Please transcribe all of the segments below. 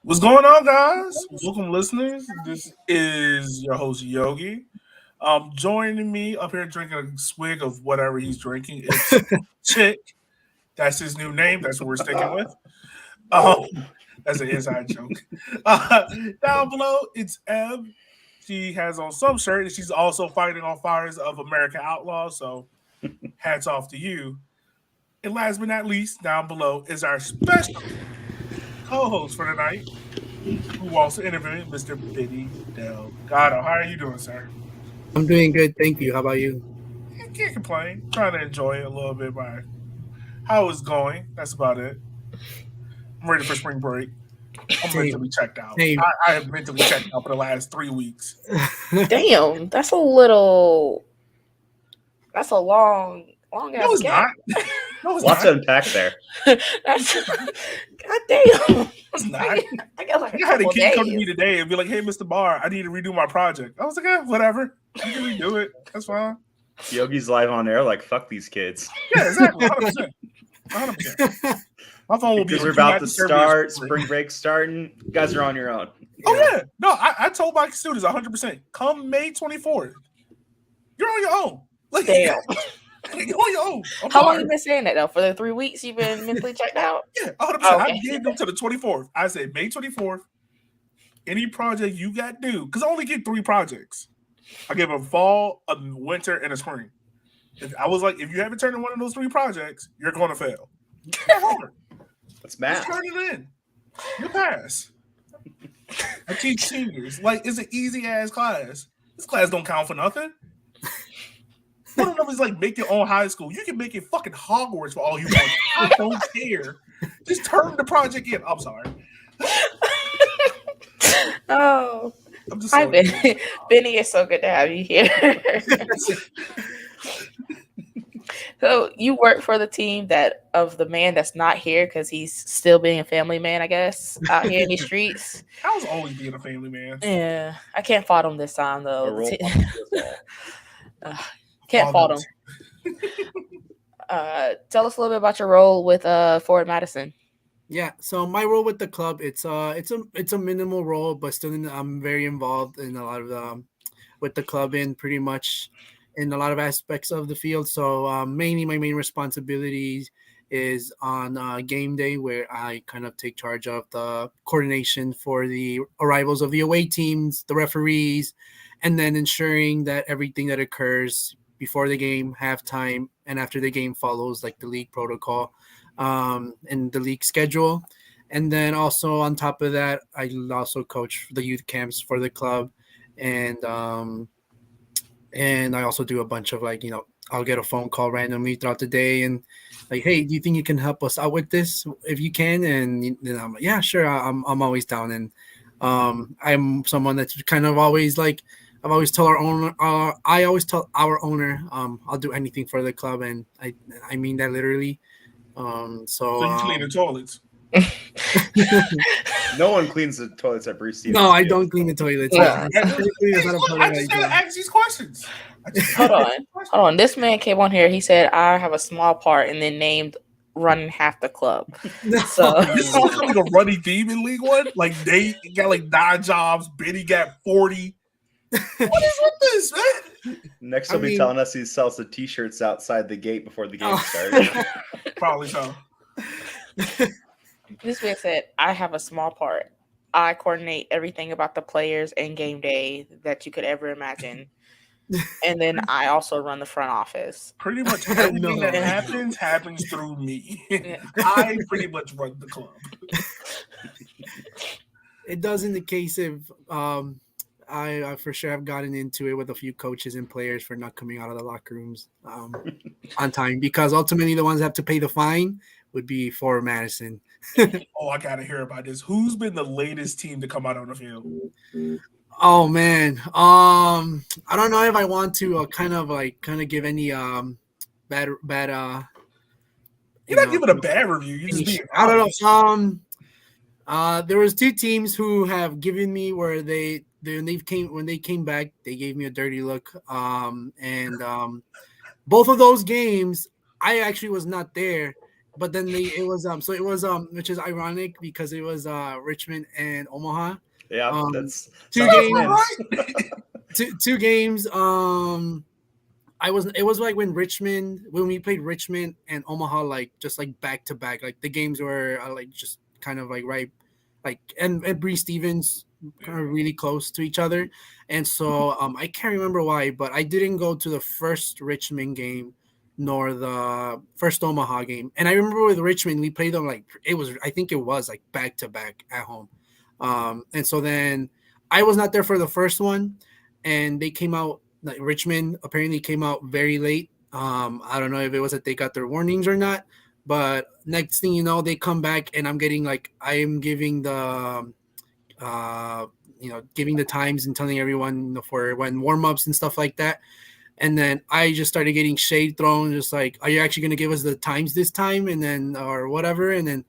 What's going on, guys? Welcome, listeners. This is your host, Yogi. Joining me up here drinking a swig of whatever he's drinking. It's Chick. That's his new name. That's what we're sticking with. Um, that's an inside joke. Uh, Down below, it's Eb. She has on some shirt, and she's also fighting on fires of American Outlaw. So, hats off to you. And last but not least, down below is our special co-host for tonight, who wants to interview Mr. Benny Delgado. How are you doing, sir? I'm doing good, thank you. How about you? I can't complain. Trying to enjoy it a little bit by how it's going. That's about it. I'm ready for spring break. I'm Same, mentally checked out. same. I have mentally checked out for the last 3 weeks. Damn, that's a little. That's a long No, ass it's gap. not. No, it's Lots not. to unpack there. That's God damn. It's not. I got like a I had a couple kid come to me days. today and be like, "Hey, Mr. Barr, I need to redo my project." I was like, whatever. You can redo it. That's fine. Yogi's live on air, like, fuck these kids. Yeah, exactly. 100%. 100%. My phone will be Because we're like, "Do about not to disturb start, me." spring break starting. You guys are on your own. Oh yeah, no, I told my students 100%. Come May 24th, you're on your own. Like, Damn. you're on your own. I'm How long sorry. you been saying that though? For the 3 weeks you've been mentally checked out? Yeah, 100%. Oh, I okay. gave them to the 24th. I said May 24th. Any project you got due, because I only get 3 projects. I give a fall, a winter, and a spring. I was like, if you haven't turned in one of those 3 projects, you're going to fail. It's not hard. That's Just math. turn it in. You pass. I teach seniors. Like, it's an easy ass class. This class don't count for nothing. One of them is like make your own high school. You can make it fucking Hogwarts for all you want. I don't care. Just turn the project in. I'm sorry. Oh, I'm just hi so Benny. Benny, it's so good to have you here. So you work for the team that of the man that's not here because he's still being a family man, I guess, out here in these streets. I was always being a family man. Yeah, I can't fault him this time A though. roll Can't fault him. Tell us a little bit about your role with Ford Madison. Yeah, so my role with the club, it's a minimal role, but still I'm very involved in a lot of with the club in pretty much in a lot of aspects of the field. So mainly my main responsibilities is on game day, where I kind of take charge of the coordination for the arrivals of the away teams, the referees, and then ensuring that everything that occurs before the game, halftime, and after the game follows like the league protocol and the league schedule. And then also on top of that, I also coach the youth camps for the club, and I also do a bunch of I'll get a phone call randomly throughout the day and like, hey, do you think you can help us out with this if you can? And then I'm like, yeah, sure, I'm always down. And I'm someone that's kind of always like I've always told our owner, I always tell our owner, I'll do anything for the club, and I mean that literally. So you clean the toilets. No one cleans the toilets at Bruce Stevens. No, I don't clean the toilets. Yeah. I just gotta ask these questions. Hold on. This man came on here. He said, "I have a small part," and then named running half the club. So This is becoming a running theme in League One. Like they got like 9 jobs. Benny got 40. What is with this, man? Next, I he'll be mean- telling us he sells the T-shirts outside the gate before the game starts. Probably so. this man said, "I have a small part. I coordinate everything about the players and game day that you could ever imagine." And then I also run the front office. Pretty much everything No. that happens through me. Yeah. I pretty much run the club. It does in the case of I for sure have gotten into it with a few coaches and players for not coming out of the locker rooms on time, because ultimately the ones that have to pay the fine would be for Madison. Oh, I gotta hear about this. Who's been the latest team to come out on the field? Oh man, I don't know if I want to kind of give any bad You're not giving a bad review. You just being I don't honest. know. There was 2 teams who have given me where when they came back, they gave me a dirty look. And both of those games, I actually was not there. but then it was which is ironic because it was Richmond and Omaha. Yeah, Um, that's two sounds games, wins. two games. It was like when we played Richmond and Omaha, like just like back to back. Like the games were like just kind of like right, like and Bree Stevens kind of really close to each other, and so I can't remember why, but I didn't go to the first Richmond game nor the first Omaha game. And I remember with Richmond we played them like I think it was like back to back at home, and so then I was not there for the first one, and they came out like Richmond apparently came out very late. I don't know if it was that they got their warnings or not, but next thing you know, they come back and I am giving the uh giving the times and telling everyone for when warm ups and stuff like that. And then I just started getting shade thrown, just like, are you actually gonna give us the times this time? And then or whatever. And then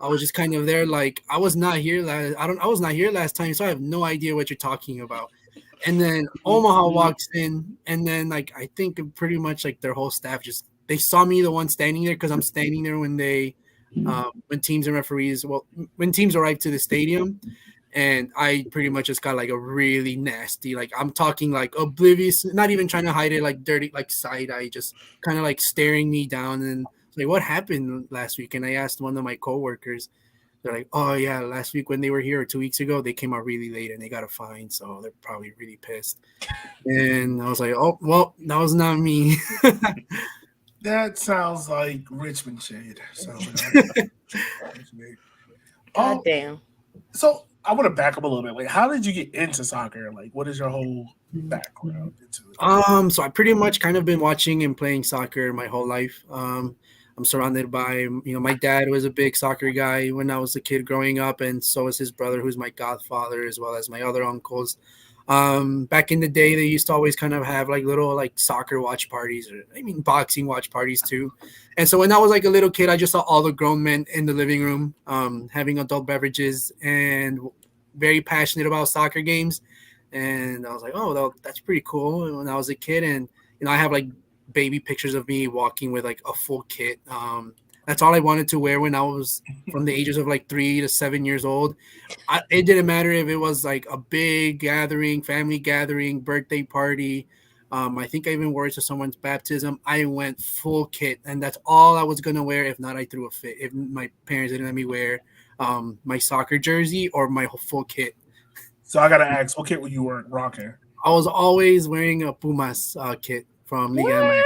I was just kind of there, like I was not here last. I was not here last time, so I have no idea what you're talking about. And then Omaha walks in, and then like I think pretty much like their whole staff just they saw me the one standing there because I'm standing there when teams and referees when teams arrive to the stadium, and I pretty much just got like a really nasty, like I'm talking like oblivious, not even trying to hide it, like dirty, like side eye, just kind of like staring me down. And like, what happened last week? And I asked one of my coworkers. They're like, oh yeah, last week when they were here or 2 weeks ago, they came out really late and they got a fine, so they're probably really pissed. And I was like, oh well, that was not me. That sounds like Richmond shade. Sounds like Richmond. God damn. So I want to back up a little bit. Like, how did you get into soccer? Like, what is your whole background into it? So I pretty much kind of been watching and playing soccer my whole life. I'm surrounded by, my dad was a big soccer guy when I was a kid growing up, and so was his brother, who's my godfather, as well as my other uncles. Back in the day, they used to always kind of have like little like soccer watch parties, or I mean boxing watch parties too. And so when I was like a little kid, I just saw all the grown men in the living room, having adult beverages and very passionate about soccer games. And I was like, oh, that's pretty cool. When I was a kid, and I have like baby pictures of me walking with like a full kit. That's all I wanted to wear when I was from the ages of like 3 to 7 years old. It didn't matter if it was like a big gathering, family gathering, birthday party. I think I even wore it to someone's baptism. I went full kit, and that's all I was gonna wear. If not, I threw a fit. If my parents didn't let me wear my soccer jersey or my full kit. So I gotta ask, what kit were you rocking? I was always wearing a Pumas kit from Liga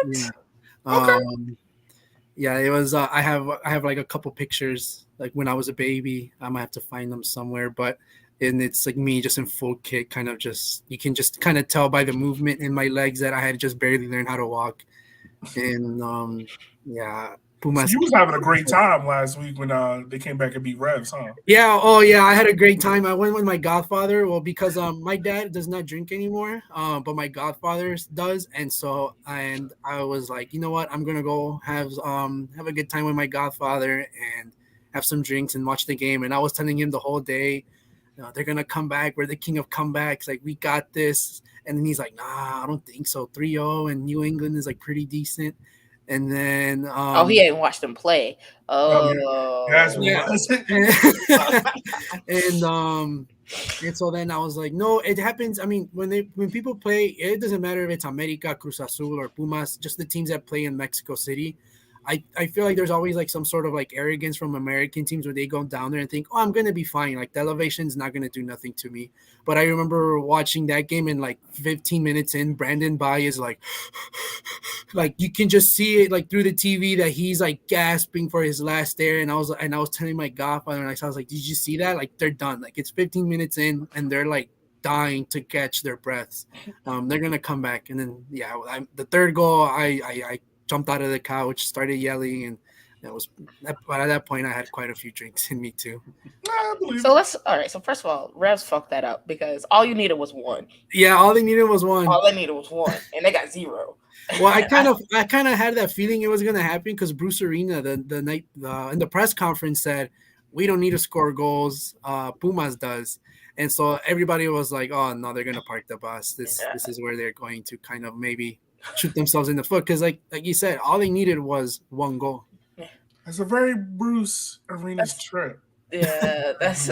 MX. Yeah. Okay. Yeah, it was. I have like a couple pictures like when I was a baby. I might have to find them somewhere, but and it's like me just in full kit, kind of just you can just kind of tell by the movement in my legs that I had just barely learned how to walk. And yeah, So Pumas. you was having a great time last week when they came back and beat Revs, huh? Yeah, oh yeah, I had a great time. I went with my godfather. Well, because my dad does not drink anymore, but my godfather does, and so and I was like, you know what, I'm gonna go have a good time with my godfather and have some drinks and watch the game. And I was telling him the whole day, they're gonna come back. We're the king of comebacks. Like we got this. And then he's like, nah, I don't think so. 3-0 and New England is like pretty decent. And then Oh, he hadn't watched them play. Oh, that's what yeah. it was. And so then I was like, no, it happens. I mean, when people play, it doesn't matter if it's America, Cruz Azul, or Pumas, just the teams that play in Mexico City. I feel like there's always like some sort of like arrogance from American teams where they go down there and think, oh, I'm gonna be fine. Like the elevation's not gonna do nothing to me. But I remember watching that game and like 15 minutes in, Brandon Bai is like you can just see it like through the TV that he's like gasping for his last air. And I was telling my godfather, and I was like, did you see that? Like they're done. Like it's 15 minutes in and they're like dying to catch their breaths. They're gonna come back. And then the third goal, I jumped out of the couch, started yelling, and but at that point I had quite a few drinks in me too. So all right. So first of all, Revs fucked that up because all you needed was one. Yeah, all they needed was one. All they needed was one, and they got 0. Well, I kind of had that feeling it was gonna happen because Bruce Arena the night in the press conference said we don't need to score goals. Pumas does. And so everybody was like, oh no, they're gonna park the bus. This is where they're going to kind of maybe shoot themselves in the foot, because like you said, all they needed was one goal. It's a very Bruce Arenas That's trip. yeah, that's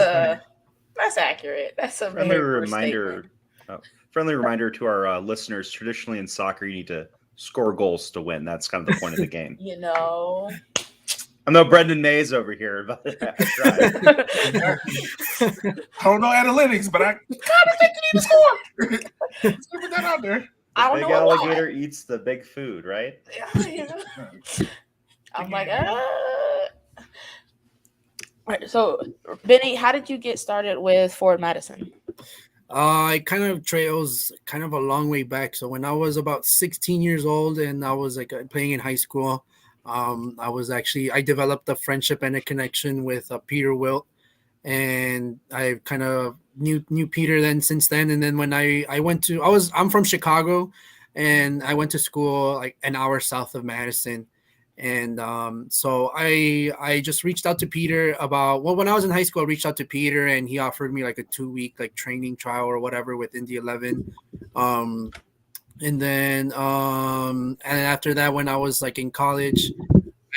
accurate. That's a Friendly very Bruce statement. reminder. Friendly reminder to our listeners. Traditionally in soccer, you need to score goals to win. That's kind of the point of the game. You know. I'm no Brendan Mays over here, but I tried. Exactly. I don't know analytics, but I kind of think you need to score. let's put that out there. I The don't big know alligator eats the big food, right? why. Yeah. I'm like, Right, so Benny, how did you get started with Ford Madison? I kind of trails kind of a long way back. So when I was about 16 years old and I was like playing in high school, I developed a friendship and a connection with Peter Wilt, and I kind of knew Peter then since then. And then when I'm from Chicago, and I went to school like an hour south of Madison. And so I just reached out to Peter when I was in high school. I reached out to Peter and he offered me like a 2 week like training trial or whatever with Indy 11. And then and after that, when I was like in college,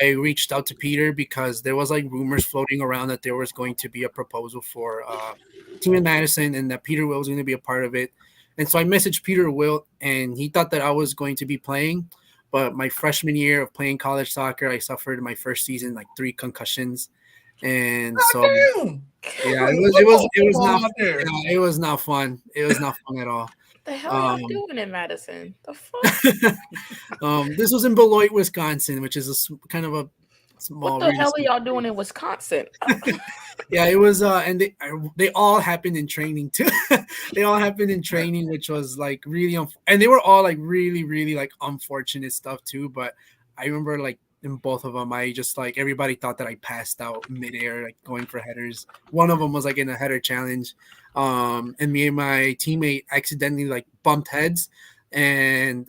I reached out to Peter because there was like rumors floating around that there was going to be a proposal for team in Madison and that Peter Wilt was going to be a part of it. And so I messaged Peter Wilt and he thought that I was going to be playing. But my freshman year of playing college soccer, I suffered in my first season like 3 concussions. And so Damn. yeah, Like, it was not fun. It was not fun at all. The hell y'all doing in Madison? The fuck? This was in Beloit, Wisconsin, which is kind of a small. What the hell are y'all doing in Wisconsin? Yeah, it was, and they all happened in training too. They all happened in training, which was like really, and they were all like really, really like unfortunate stuff too. But I remember like in both of them, I just like everybody thought that I passed out midair, like going for headers. One of them was like in a header challenge, and me and my teammate accidentally like bumped heads, and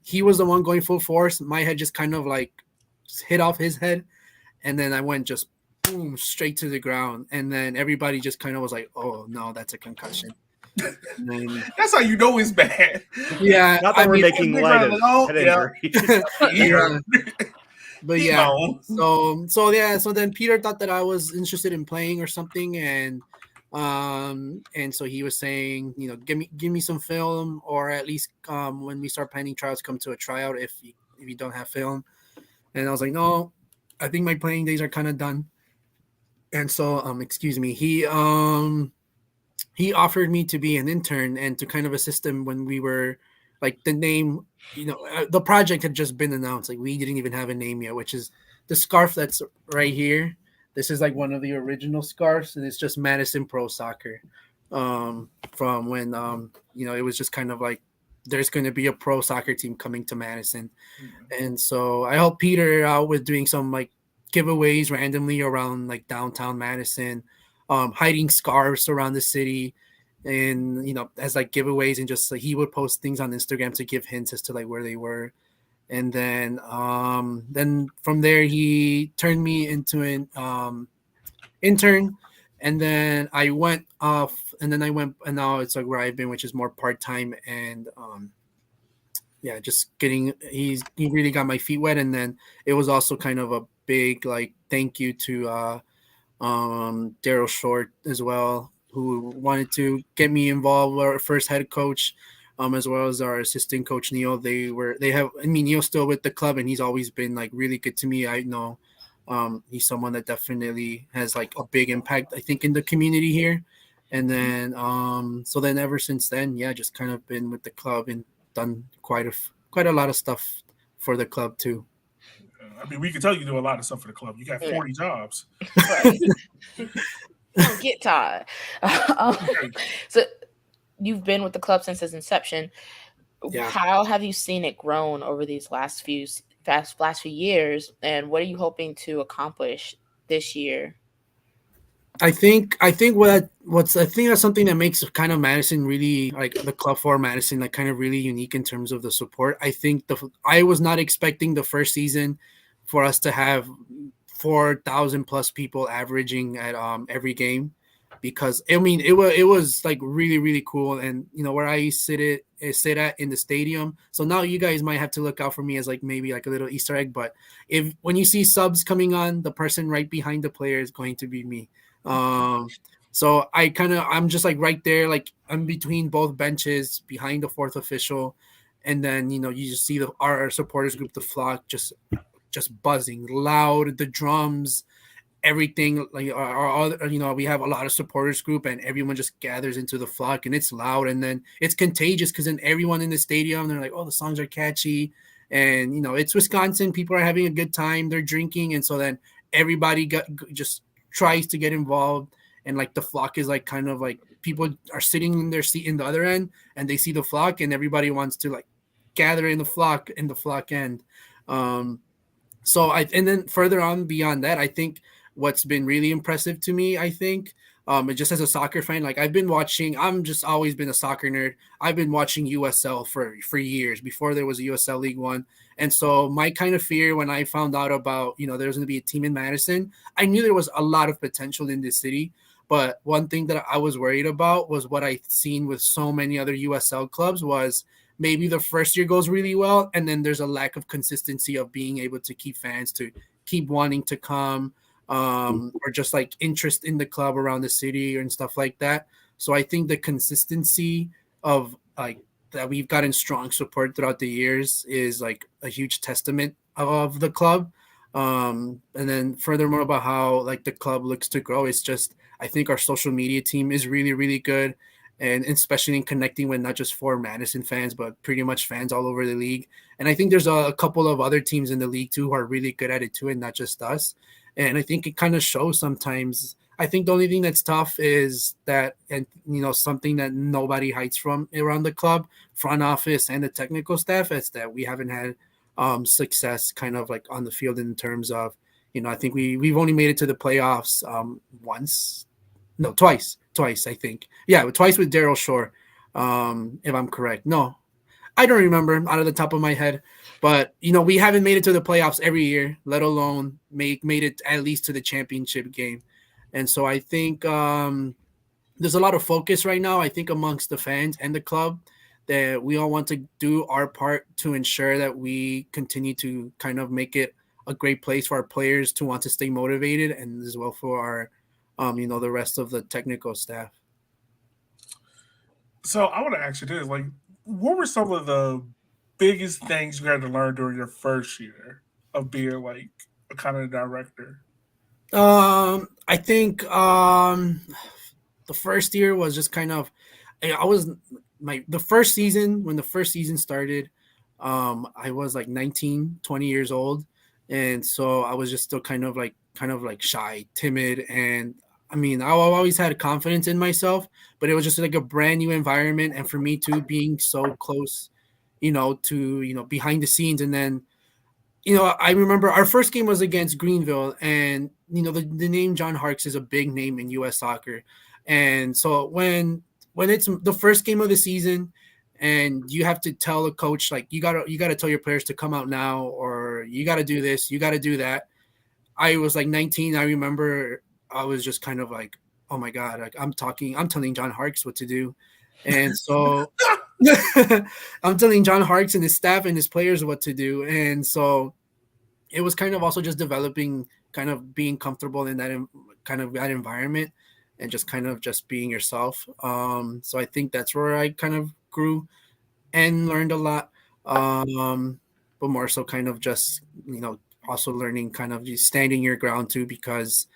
he was the one going full force. My head just kind of like hit off his head, and then I went just boom straight to the ground, and then everybody just kind of was like, "Oh no, that's a concussion." And then, that's how you know it's bad. yeah, Not that we're making light of head injury. yeah. But yeah, No. so then Peter thought that I was interested in playing or something, and so he was saying, you know, give me some film, or at least when we start planning trials, come to a tryout if you don't have film. And I was like, no, I think my playing days are kind of done. And so excuse me, he offered me to be an intern and to kind of assist him when we were like the name, you know, the project had just been announced. Like we didn't even have a name yet, which is the scarf that's right here. This is like one of the original scarves, and it's just Madison Pro Soccer from when you know, it was just kind of like there's going to be a pro soccer team coming to Madison. And so I helped Peter out with doing some like giveaways randomly around like downtown Madison, hiding scarves around the city, and you know, as like giveaways, and just like he would post things on Instagram to give hints as to like where they were. And then from there he turned me into an intern, and then I went off, and now it's like where I've been, which is more part-time, and yeah, just he really got my feet wet. And then it was also kind of a big like thank you to Daryl Short as well, who wanted to get me involved with our first head coach, as well as our assistant coach Neil. Neil's still with the club, and he's always been like really good to me. I know he's someone that definitely has like a big impact, I think, in the community here. And then so then ever since then, yeah, just kind of been with the club and done quite a lot of stuff for the club too. I mean, we can tell you do a lot of stuff for the club. You got 40 jobs. Right. Don't get tired. So you've been with the club since its inception. Yeah. How have you seen it grown over these last few years, and what are you hoping to accomplish this year? I think that's something that makes kind of Madison really, like the club for Madison, like kind of really unique in terms of the support. I think I was not expecting the first season for us to have 4,000 plus people averaging at every game, because I mean it was like really really cool. And where I sit at in the stadium. So now you guys might have to look out for me as like maybe like a little Easter egg. But if when you see subs coming on, the person right behind the player is going to be me. So I'm just like right there, like I'm between both benches behind the fourth official. And then you just see our supporters group, the flock, just buzzing loud, the drums, everything. Like we have a lot of supporters group, and everyone just gathers into the flock, and it's loud, and then it's contagious because then everyone in the stadium, they're like, oh, the songs are catchy. And it's Wisconsin, people are having a good time, they're drinking, and so then everybody just tries to get involved. And like the flock is like kind of like people are sitting in their seat in the other end, and they see the flock, and everybody wants to like gather in the flock end. um and then further on beyond that, I think what's been really impressive to me, I think, just as a soccer fan, like I'm just always been a soccer nerd. I've been watching USL for years before there was a USL League One. And so my kind of fear when I found out about, there was going to be a team in Madison, I knew there was a lot of potential in this city. But one thing that I was worried about was what I've seen with so many other USL clubs was maybe the first year goes really well, and then there's a lack of consistency of being able to keep fans to keep wanting to come, or just like interest in the club around the city and stuff like that. So I think the consistency of like that we've gotten strong support throughout the years is like a huge testament of the club. And then furthermore about how like the club looks to grow, it's just I think our social media team is really really good, and especially in connecting with not just for Madison fans, but pretty much fans all over the league. And I think there's a couple of other teams in the league too who are really good at it too, and not just us. And I think it kind of shows sometimes. I think the only thing that's tough is that, and something that nobody hides from around the club, front office and the technical staff, is that we haven't had success kind of like on the field in terms of, I think we've only made it to the playoffs once, no, twice, I think. Yeah, twice with Daryl Shore, if I'm correct. No, I don't remember out of the top of my head, but we haven't made it to the playoffs every year, let alone made it at least to the championship game. And so I think there's a lot of focus right now, I think, amongst the fans and the club, that we all want to do our part to ensure that we continue to kind of make it a great place for our players to want to stay motivated, and as well for our the rest of the technical staff. So I want to ask you this: like, what were some of the biggest things you had to learn during your first year of being like a kind of director? I think the first year was just kind of, I was the first season, when the first season started, I was like 19, 20 years old. And so I was just still kind of like shy, timid. And I mean, I always had confidence in myself, but it was just like a brand new environment. And for me too, being so close, to, behind the scenes. And then, I remember our first game was against Greenville, and, the name John Harkes is a big name in U.S. soccer. And so when it's the first game of the season and you have to tell a coach, like, you gotta tell your players to come out now, or you gotta do this, you gotta do that. I was like 19. I remember I was just kind of like, oh my God, like I'm telling John Harkes what to do. And so I'm telling John Harkes and his staff and his players what to do. And so it was kind of also just developing, kind of being comfortable in that kind of that environment, and just kind of just being yourself. So I think that's where I kind of grew and learned a lot. But more so kind of just, also learning kind of just standing your ground too, because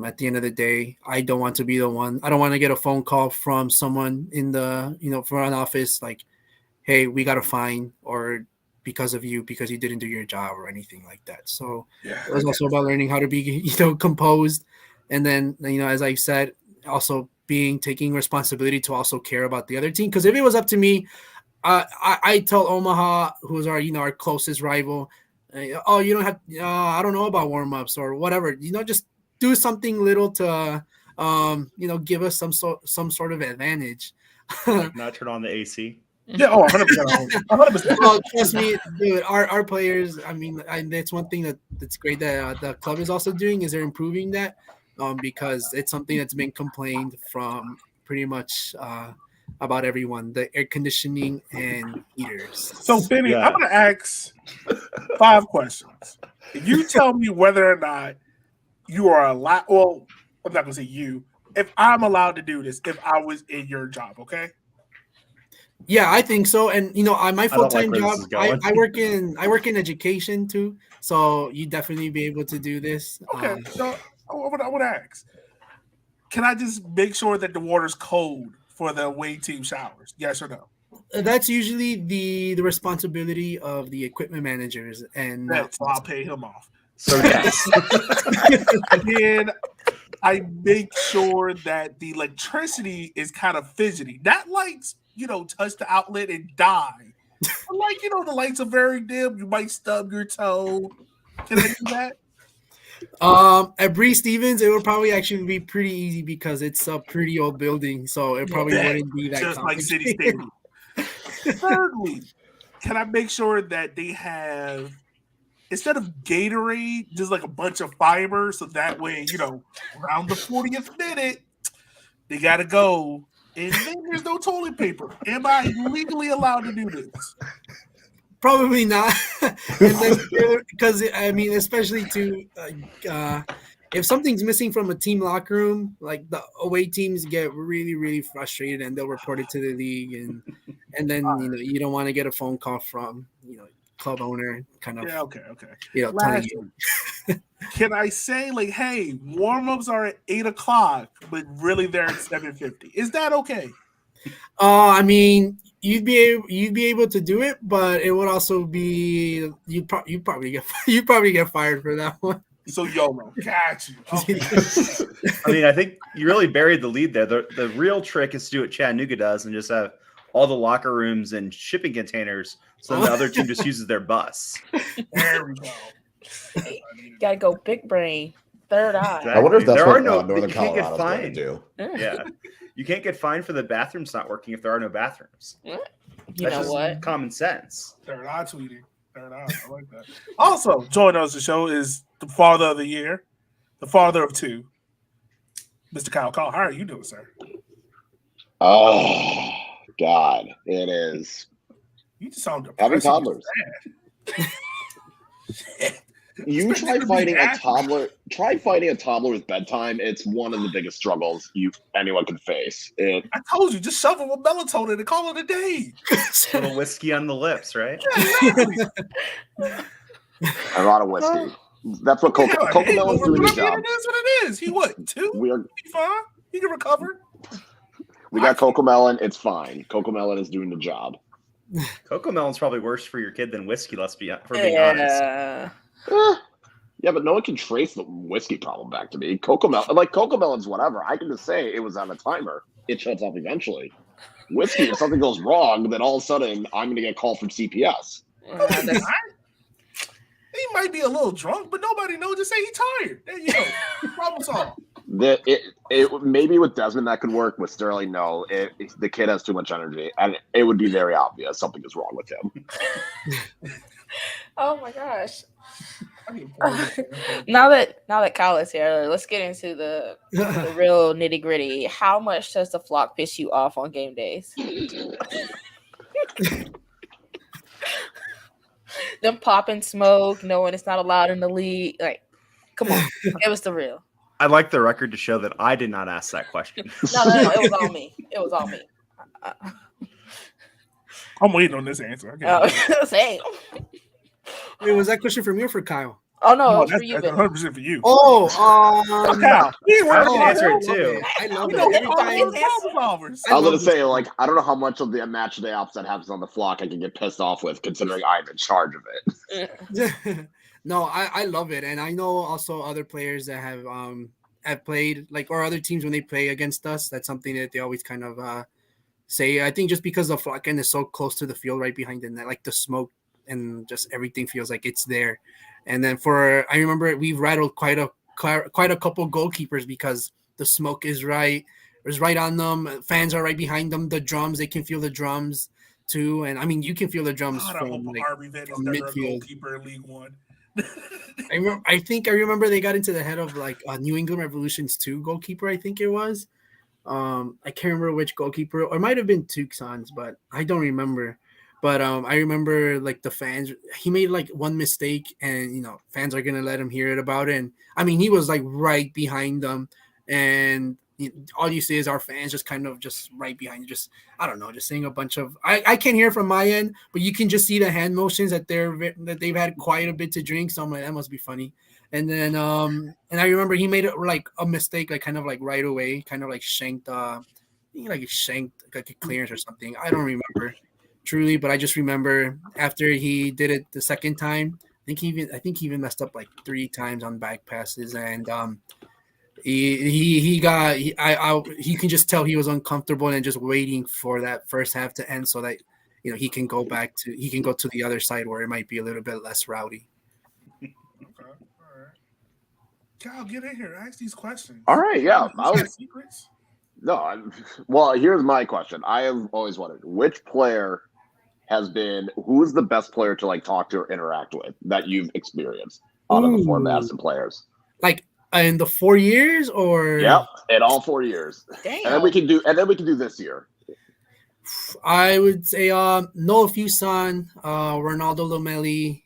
at the end of the day, I don't want to be the one. I don't want to get a phone call from someone in the front office like, "Hey, we got a fine," or because of you, because you didn't do your job or anything like that. So Yeah, it was also about learning how to be composed, and then as I said, also taking responsibility to also care about the other team. Because if it was up to me, I tell Omaha, who's our closest rival, oh, you don't have, I don't know about warm-ups or whatever, just do something little to give us some sort of advantage. Like not turn on the AC. yeah. Oh, 100%. 100%. Well, trust me, dude, our players, I mean, that's one thing that's great that the club is also doing, is they're improving that. because it's something that's been complained from pretty much about everyone, the air conditioning and heaters. So, Benny, I'm Yeah. going to ask 5 questions. You tell me whether or not you are allowed. Well, I'm not going to say you. If I'm allowed to do this, if I was in your job, okay? Yeah, I think so. And my I don't full-time like where this job, is going. I work in education too, so you definitely be able to do this. Okay. So, I would ask, can I just make sure that the water's cold for the away team showers? Yes or no? That's usually the responsibility of the equipment managers and not So I'll pay him off. So yes. Then I make sure that the electricity is kind of fidgety. Not lights, touch the outlet and die. But the lights are very dim. You might stub your toe. Can I do that? At Bree Stevens, it would probably actually be pretty easy because it's a pretty old building, so it probably wouldn't be that just like City complicated. Stadium. Thirdly, can I make sure that they have, instead of Gatorade, just like a bunch of fiber, so that way, around the 40th minute, they gotta go. And then there's no toilet paper. Am I legally allowed to do this? Probably not, because especially if something's missing from a team locker room, like the away teams get really, really frustrated and they'll report it to the league, and then you don't want to get a phone call from club owner, kind of okay. telling Last you. Can I say hey, warm-ups are at 8:00, but really they're at 7:50? Is that okay? You'd be able to do it, but it would also be you probably get fired for that one. So YOLO, got you. Okay. I think you really buried the lead there. The real trick is to do what Chattanooga does and just have all the locker rooms and shipping containers, so the other team just uses their bus. There we go. Gotta go big brain, third eye. I wonder if that's There what are no- Northern you can't get Colorado's going to fined. do. Yeah. You can't get fined for the bathrooms not working if there are no bathrooms. You That's know just what? common sense. Third eye tweeting. Third eye. I like that. Also, joining us on the show is the father of the year, the father of 2, Mr. Kyle Call. How are you doing, sir? Oh, God. It is. You just sound Having depressing. toddlers. You try fighting a toddler. Try fighting a toddler with bedtime. It's one of the biggest struggles anyone can face. I told you, just shove them with melatonin and call it a day. A little whiskey on the lips, right? A lot of whiskey. That's what Cocomelon's doing his job. It is what it is. He what? 2? We're He fine. He can recover. We got Cocomelon. It's fine. Cocomelon is doing the job. Cocomelon's probably worse for your kid than whiskey. Let's be being honest. Yeah. Yeah, but no one can trace the whiskey problem back to me. Cocomelon's whatever. I can just say it was on a timer. It shuts off eventually. Whiskey, if something goes wrong, then all of a sudden I'm going to get a call from CPS. He might be a little drunk, but nobody knows. Just say he's tired. There you go. Problem solved. Maybe with Desmond that could work. With Sterling, no. The kid has too much energy, and it would be very obvious something is wrong with him. Oh my gosh. Now that Kyle is here, let's get into the real nitty gritty. How much does the flock piss you off on game days? Them popping smoke, knowing it's not allowed in the league. Like, come on, give us the real. I'd like the record to show that I did not ask that question. No, it was all me. It was all me. I'm waiting on this answer. Same. Wait, was that question for me or for Kyle? Oh no, it was that's for you. 100% for you. Oh, Kyle, I can answer it too. I love You it. know, Every all time- those problem solvers. I was going to say, I don't know how much of the match day ops that happens on the flock I can get pissed off with, considering I'm in charge of it. No, I love it, and I know also other players that have played or other teams when they play against us. That's something that they always kind of say. I think just because the flock end is so close to the field, right behind the net, like the smoke and just everything feels like it's there. And then I remember we've rattled quite a couple goalkeepers because the smoke is right on them. Fans are right behind them. The drums, they can feel the drums too. And I mean, you can feel the drums God, I hope from Harvey Van is from never a midfield. goalkeeper in League One. I remember they got into the head of like New England Revolution's 2 goalkeeper. I think it was. I can't remember which goalkeeper, or it might have been Tucson's, but I don't remember. But I remember like the fans. He made like one mistake, and fans are gonna let him hear it about it. And I mean, he was like right behind them, and all you see is our fans just kind of just right behind you, just I don't know, just saying a bunch of. I can't hear from my end, but you can just see the hand motions that they've had quite a bit to drink. So I'm like, that must be funny. And then and I remember he made it like a mistake, like kind of like right away, kind of like shanked I think like he shanked like a clearance or something. I don't remember truly, but I just remember after he did it the second time, I think he even messed up like 3 times on back passes, and he got he can just tell he was uncomfortable and just waiting for that first half to end so that he can go to the other side where it might be a little bit less rowdy. Okay, all right. Cal, get in here. Ask these questions. All right, yeah. You got secrets? No, well, here's my question. I have always wondered which player who's the best player to like talk to or interact with that you've experienced out of the 4 Madison players? Like in the 4 years, or yep, in all 4 years. Damn. And then we can do this year. I would say Noah Fuson, Ronaldo Lomeli.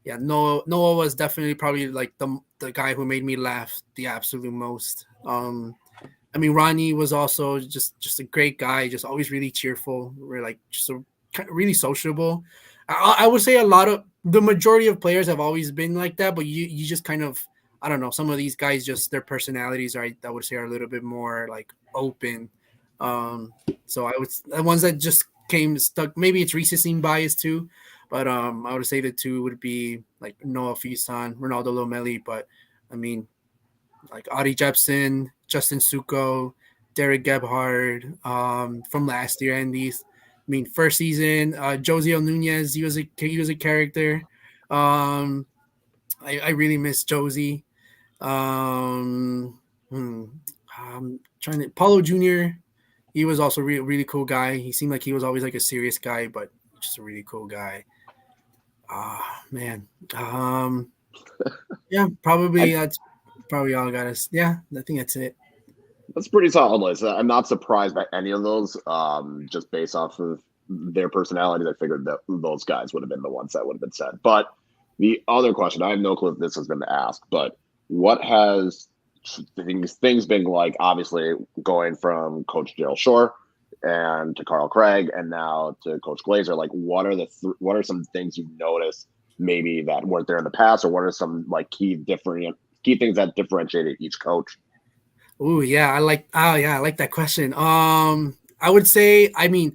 Yeah, Noah was definitely probably like the guy who made me laugh the absolute most. I mean, Ronnie was also just a great guy, just always really cheerful. We're like just really sociable. I would say the majority of players have always been like that, but you just kind of, I don't know, some of these guys just their personalities are, I would say, are a little bit more like open. So the ones that just came stuck. Maybe it's recency bias too, but I would say the 2 would be like Noah Fuson, Ronaldo Lomeli. But I mean, like Adi Jepson, Justin Suko, Derek Gebhard from last year, and these. I mean, first season, Josiel Nunez, he was a character. I really miss Josie. Trying to Paulo Jr. He was also really cool guy. He seemed like he was always like a serious guy, but just a really cool guy. Man. Yeah, probably that's probably all I got us. Yeah, I think that's it. That's a pretty solid list. I'm not surprised by any of those. Just based off of their personalities, I figured that those guys would have been the ones that would have been said. But the other question, I have no clue if this has been asked, but what has things been like? Obviously, going from Coach Gerald Shore and to Carl Craig, and now to Coach Glazer. Like, what are some things you've noticed maybe that weren't there in the past, or what are some like key things that differentiated each coach? Oh yeah, I like that question. I would say, I mean,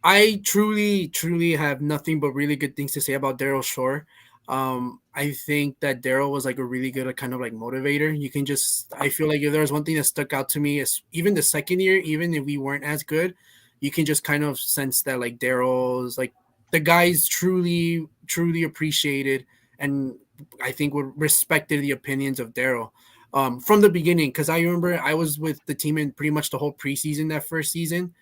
I truly have nothing but really good things to say about Daryl Shore. I think that Daryl was like a really good kind of like motivator. I feel like if there was one thing that stuck out to me is even the second year, even if we weren't as good, you can just kind of sense that like Daryl's like the guys truly appreciated, and I think would respected the opinions of Daryl. From the beginning, because I remember I was with the team in pretty much the whole preseason that first season.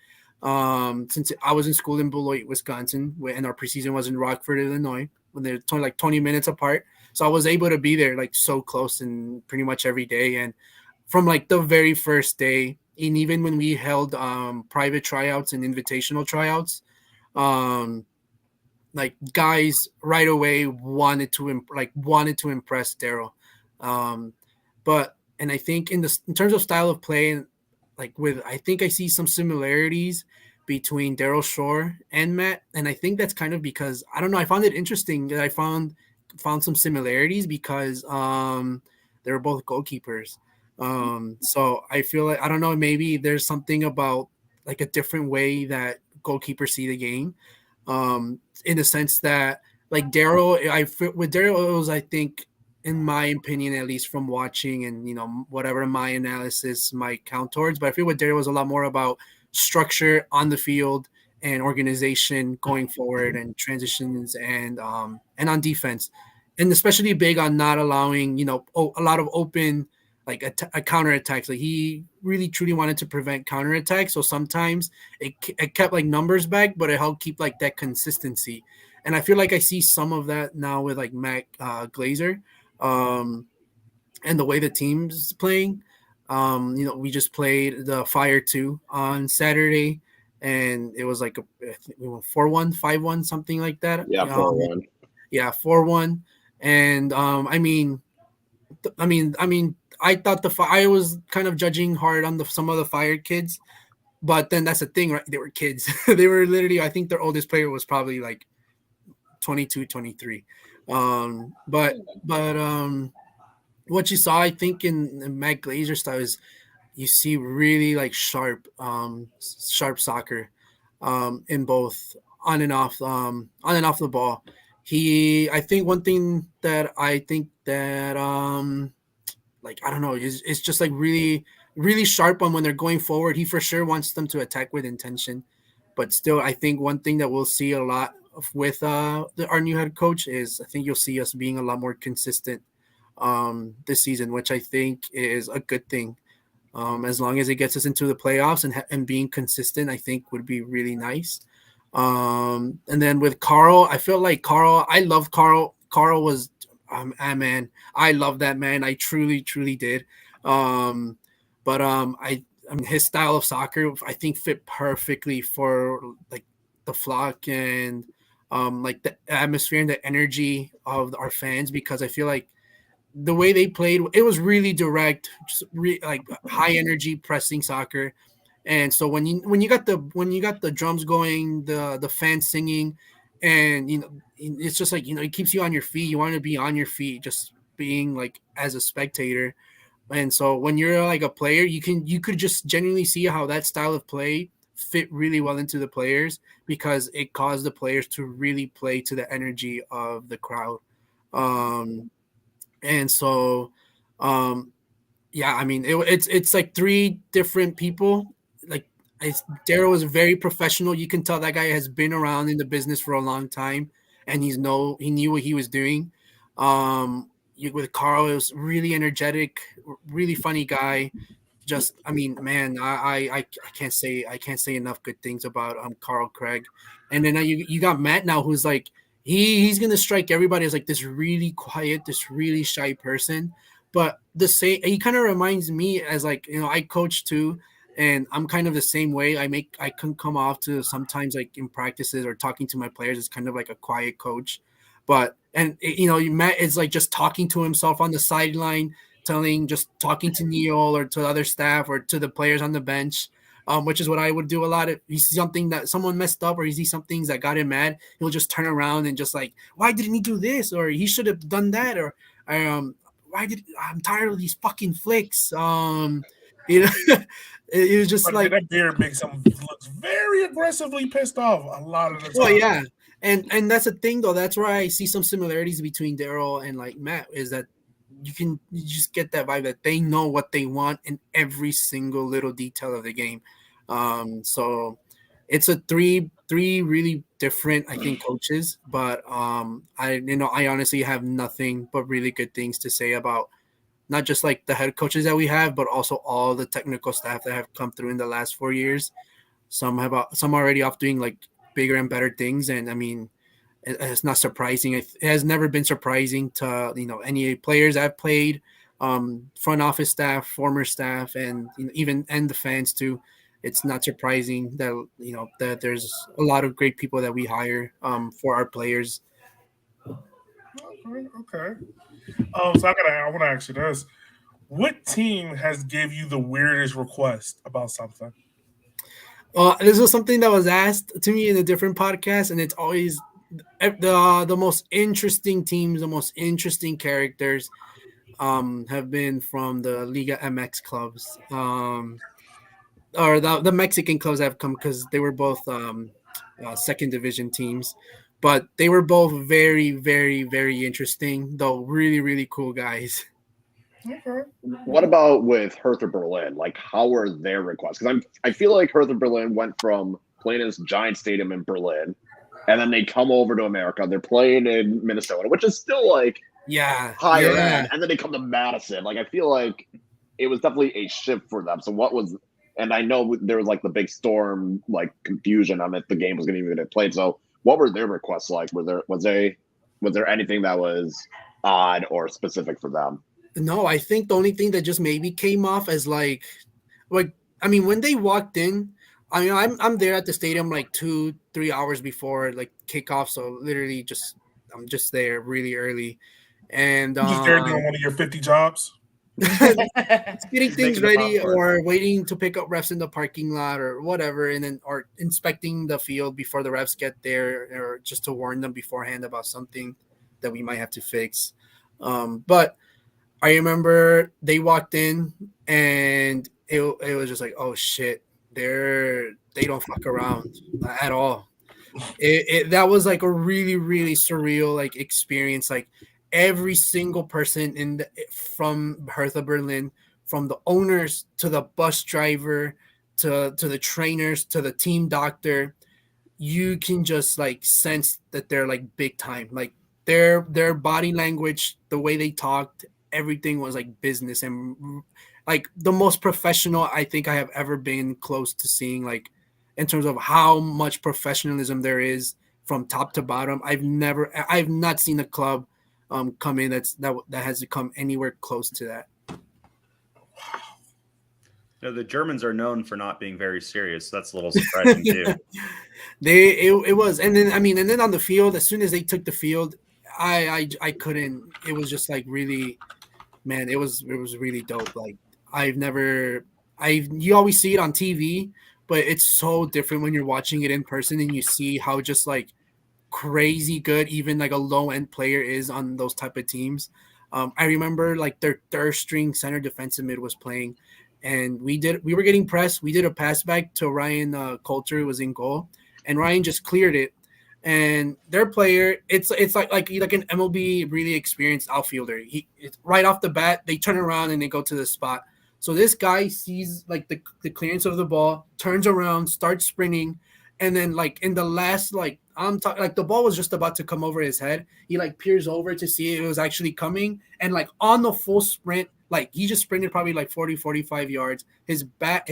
Since I was in school in Beloit, Wisconsin, and our preseason was in Rockford, Illinois, when they're like 20 minutes apart. So I was able to be there like so close and pretty much every day. And from like the very first day, and even when we held private tryouts and invitational tryouts, like guys right away wanted to impress Daryl. And I think in terms of style of play, I think I see some similarities between Daryl Shore and Matt, and I think that's kind of because I don't know. I found it interesting that I found some similarities because they were both goalkeepers. So I feel like I don't know. Maybe there's something about like a different way that goalkeepers see the game, in the sense that like Daryl, with Daryl, it was, I think, in my opinion, at least from watching and whatever my analysis might count towards, but I feel what Daryl was a lot more about structure on the field and organization going forward and transitions and on defense, and especially big on not allowing a lot of open like a counterattacks. Like he really truly wanted to prevent counterattacks, so sometimes it kept like numbers back, but it helped keep like that consistency. and I feel like I see some of that now with like Matt Glazer, and the way the team's playing. We just played the Fire 2 on Saturday, and it was like I think we went 4-1, 5-1, something like that. Yeah, 4-1. Yeah, 4-1. And I thought I was kind of judging hard on some of the Fire kids, but then that's the thing, right? They were kids. They were literally, I think their oldest player was probably like 22, 23. But what you saw, I think, in Matt Glazer style is you see really like sharp soccer, in both on and off the ball. I think one thing that like I don't know, is just like really really sharp on when they're going forward. He for sure wants them to attack with intention, but still, I think one thing that we'll see a lot with our new head coach is I think you'll see us being a lot more consistent this season, which I think is a good thing. As long as it gets us into the playoffs and being consistent, I think would be really nice. And then with Carl, I feel like I love Carl. Carl was, man, I love that man. I truly, truly did. But I mean, his style of soccer, I think, fit perfectly for like the flock and like the atmosphere and the energy of our fans, because I feel like the way they played, it was really direct, just like high energy pressing soccer. And so when you got the drums going, the fans singing, and it's just like it keeps you on your feet. You want to be on your feet, just being like as a spectator. And so when you're like a player, you could just genuinely see how that style of play fit really well into the players, because it caused the players to really play to the energy of the crowd. And so yeah, I mean, it's like three different people. Like Daryl is very professional. You can tell that guy has been around in the business for a long time, and he knew what he was doing. With Carl, it was really energetic, really funny guy. Just, I mean, man, I can't say enough good things about Carl Craig. And then now you got Matt now, who's like he's gonna strike everybody as like this really quiet, this really shy person. But he kind of reminds me as like I coach too, and I'm kind of the same way. I can come off to sometimes like in practices or talking to my players as kind of like a quiet coach, but Matt is like just talking to himself on the sideline, just talking to Neil or to other staff or to the players on the bench. Which is what I would do a lot. If you see something that someone messed up or you see some things that got him mad, he'll just turn around and just like, why didn't he do this? Or he should have done that. Or I'm tired of these fucking flicks. It was just like, that beard makes him looks very aggressively pissed off a lot of the time. oh yeah. And that's the thing though. That's where I see some similarities between Daryl and like Matt, is that you just get that vibe that they know what they want in every single little detail of the game. So it's a three really different, I think, coaches, but I honestly have nothing but really good things to say about not just like the head coaches that we have, but also all the technical staff that have come through in the last 4 years. Some already off doing like bigger and better things, and I mean, it's not surprising. It has never been surprising to any players I've played, front office staff, former staff, and even the fans too. It's not surprising that that there's a lot of great people that we hire for our players. Okay. So I want to ask you this: what team has gave you the weirdest request about something? This was something that was asked to me in a different podcast, and it's always the most interesting teams, the most interesting characters have been from the Liga MX clubs, or the Mexican clubs have come, because they were both second division teams, but they were both very, very, very interesting, though really, really cool guys. Okay. What about with Hertha Berlin? Like, how are their requests? Because I feel like Hertha Berlin went from playing in this giant stadium in Berlin, and then they come over to America. They're playing in Minnesota, which is still like higher end, and then they come to Madison. Like, I feel like it was definitely a shift for them. So what was? And I know there was like the big storm, like confusion on if the game was going to even get played. So what were their requests like? Was there anything that was odd or specific for them? No, I think the only thing that just maybe came off as like I mean, when they walked in, I mean, I'm there at the stadium like 2-3 hours before like kickoff, so literally just I'm just there really early, and You just there doing one of your 50 jobs. getting He's things making the ready popcorn. or waiting to pick up refs in the parking lot or whatever, and then or inspecting the field before the refs get there, or just to warn them beforehand about something that we might have to fix. But I remember they walked in and it was just like, oh shit, they don't fuck around at all. That was like a really really surreal like experience. Like every single person from Hertha Berlin, from the owners to the bus driver to the trainers to the team doctor, you can just like sense that they're like big time. Like their body language, the way they talked, everything was like business and like the most professional I think I have ever been close to seeing, like in terms of how much professionalism there is from top to bottom. I've not seen a club come in that has come anywhere close to that. The Germans are known for not being very serious. So that's a little surprising too. It was, and then I mean, and then on the field, as soon as they took the field, I couldn't. It was just like really, man. It was really dope. Like you always see it on TV, but it's so different when you're watching it in person and you see how just like crazy good even like a low end player is on those type of teams. I remember like their third string center defensive mid was playing, and we were getting pressed. We did a pass back to Ryan Coulter, who was in goal, and Ryan just cleared it. And their player, it's like an MLB really experienced outfielder. It's right off the bat, they turn around and they go to the spot. So this guy sees like the clearance of the ball, turns around, starts sprinting, and then like in the last like I'm talking like the ball was just about to come over his head. He like peers over to see if it was actually coming, and like on the full sprint, like he just sprinted probably like 40-45 yards. His back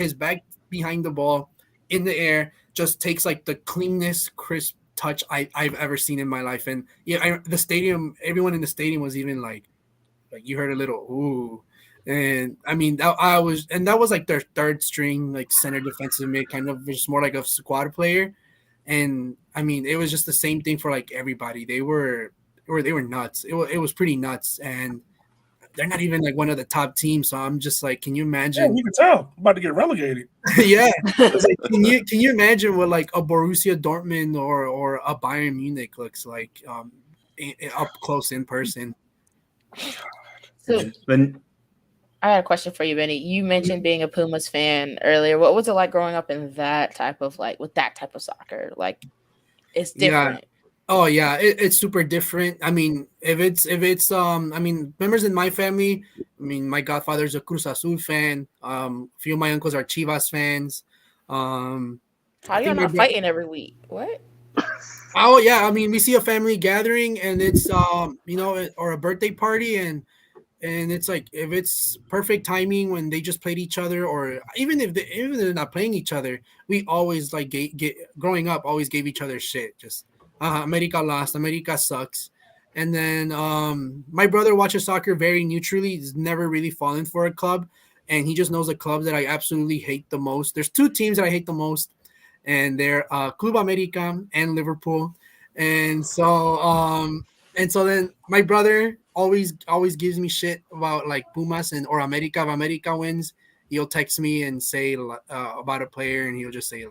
behind the ball in the air just takes like the cleanest, crisp touch I've ever seen in my life. And yeah, the stadium, everyone in the stadium was even like you heard a little ooh. And I mean that was like their third string like center defensive mid, kind of just more like a squad player. And I mean it was just the same thing for like everybody. They were nuts. It was pretty nuts, and they're not even like one of the top teams. So I'm just like, can you imagine? Yeah, you can tell. I'm about to get relegated. Yeah, it's like, can you imagine what like a Borussia Dortmund or a Bayern Munich looks like up close in person? So Then I had a question for you, Benny. You mentioned being a Pumas fan earlier. What was it like growing up in that type of like with that type of soccer? Like it's different. Yeah. Oh yeah, it's super different. I mean, if it's I mean, members in my family, I mean, my godfather's a Cruz Azul fan. A few of my uncles are Chivas fans. How y'all not fighting every week? What? Oh yeah, I mean, we see a family gathering and it's or a birthday party, and it's like if it's perfect timing when they just played each other, or even if they're not playing each other, we always like get growing up always gave each other shit. Just America lost, America sucks. And then my brother watches soccer very neutrally. He's never really fallen for a club, and he just knows the clubs that I absolutely hate the most. There's two teams that I hate the most, and they're Club America and Liverpool. And so then my brother always gives me shit about like Pumas and or America. If America wins, he'll text me and say about a player, and he'll just say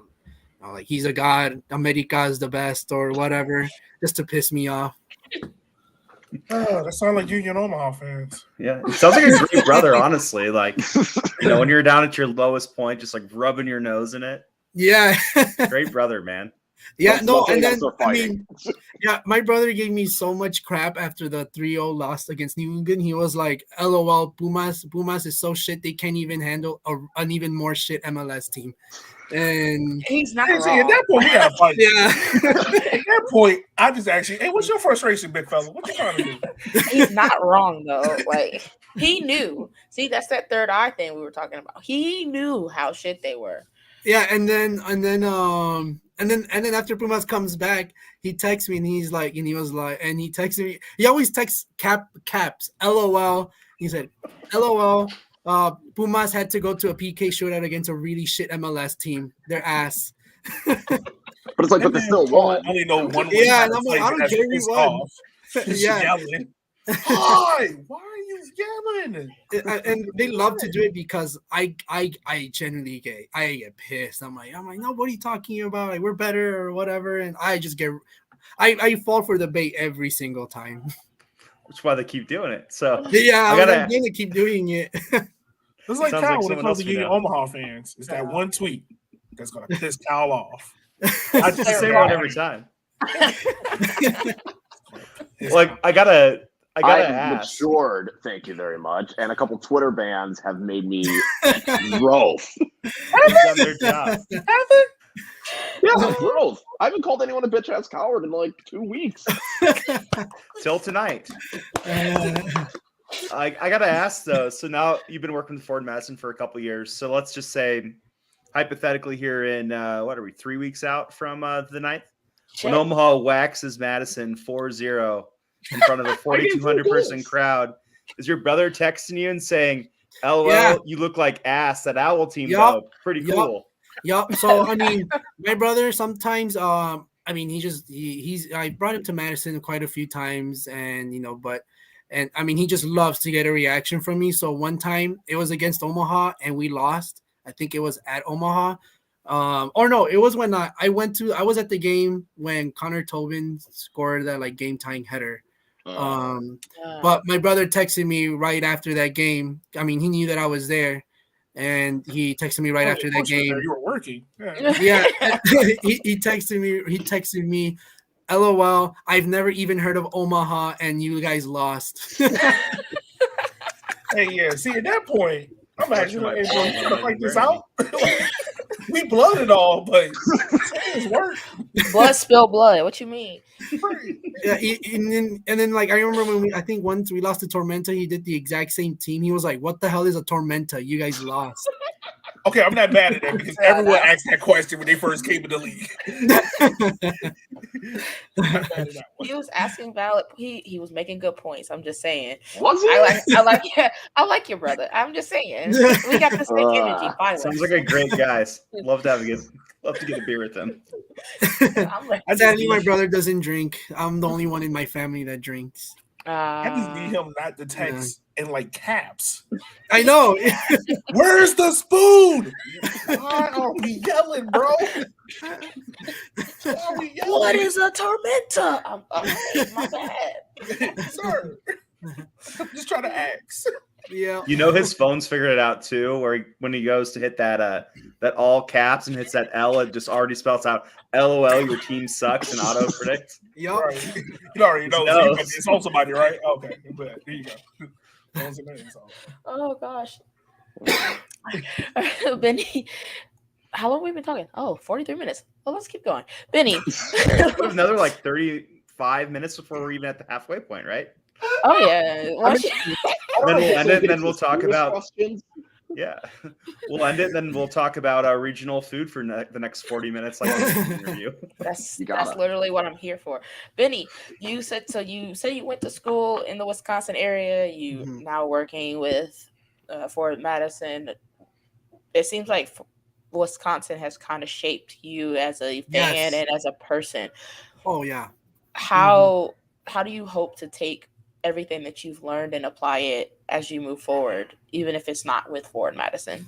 like he's a god, America is the best or whatever, just to piss me off. Oh, that sounds like Union Omaha fans. yeah, it sounds like a great brother, honestly. Like when you're down at your lowest point, just like rubbing your nose in it. Yeah. Great brother, man. Yeah, no, Luckily and then us are I fighting. mean, yeah, my brother gave me so much crap after the 3-0 loss against New England. He was like, "LOL, Pumas is so shit they can't even handle an even more shit MLS team." And He's not Hey, see, at wrong. that point, we got to fight. yeah, At that point, I just actually, hey, what's your frustration, big fella? What you trying to do? He's not wrong though. Like he knew. See, that's that third eye thing we were talking about. He knew how shit they were. yeah, and then And then after Pumas comes back, he texts me and he texted me. He always texts caps, LOL. He said, LOL. Pumas had to go to a PK shootout against a really shit MLS team. Their ass. But it's like, but they still won. I only know one. Yeah, and I'm like, I don't care who won. He's Yeah. yelling. Why? Why are you yelling? And they love to do it because I genuinely get pissed. I'm like, no, what are you talking about? Like, we're better or whatever. And I just I fall for the bait every single time. That's why they keep doing it. So Yeah, I'm gonna keep doing it. It's like Sounds Kyle like when it someone comes else to we Union know. Omaha fans. It's that one tweet that's gonna piss Kyle off. I just the same one every time. Like I gotta ask. Matured, thank you very much. And a couple Twitter bans have made me growth. They've done their job. Yeah, growth. I haven't called anyone a bitch ass coward in like 2 weeks. Till tonight. I gotta ask though. So now you've been working with Ford Madison for a couple years. So let's just say, hypothetically, here in what are we 3 weeks out from the 9th? When Omaha waxes Madison 4-0 in front of a 4,200 person crowd, is your brother texting you and saying, "LOL, Yeah. you look like ass"? That Owl team, Yup. though, pretty Yup. cool. Yeah. So I mean, my brother sometimes I mean he's I brought him to Madison quite a few times, and and I mean he just loves to get a reaction from me. So one time it was against Omaha and we lost. I think it was at Omaha. Or no, it was when I was at the game when Connor Tobin scored that like game tying header. But my brother texted me right after that game. I mean, he knew that I was there, and he texted me right after that game. You were working. Yeah, he texted me. He texted me, "LOL, I've never even heard of Omaha, and you guys lost." Hey, yeah. See, at that point, I'm actually like, hey, bro, you trying to fight this out? We blooded all, but it's work. Blood spill blood. What you mean? Yeah, and then like I remember when I think once we lost to Tormenta, he did the exact same team. He was like, "What the hell is a Tormenta? You guys lost." Okay, I'm not mad at that because everyone asked that question when they first came in the league. He was asking valid. He was making good points. I'm just saying. Was he? I like your brother. I'm just saying. We got the same energy. Finally. Sounds like a great guy. Love to get a beer with him. Sadly, my brother doesn't drink. I'm the only one in my family that drinks. I just need him not to text in like caps. I know. Where's the spoon? Why are we yelling, bro? What is a Tormenta? I'm my bad. Sir. I'm just trying to ask. Yeah. You know his phone's figured it out too, where when he goes to hit that all caps and hits that L, it just already spells out LOL, your team sucks, and auto predicts. Yep. Right. You already know so you insult somebody, right? Okay, but here you go. Oh gosh. Benny, how long have we been talking? Oh, 43 minutes. Well, let's keep going. Benny. We have another like 35 minutes before we're even at the halfway point, right? Oh yeah. Then we'll end it, and then we'll talk about questions. Yeah, we'll end it, then we'll talk about our regional food for the next 40 minutes, like an interview. That's literally what I'm here for. Benny, you said you went to school in the Wisconsin area. You now working with Ford Madison. It seems like Wisconsin has kind of shaped you as a fan and as a person. Oh yeah. How do you hope to take everything that you've learned and apply it as you move forward, even if it's not with Ford Madison?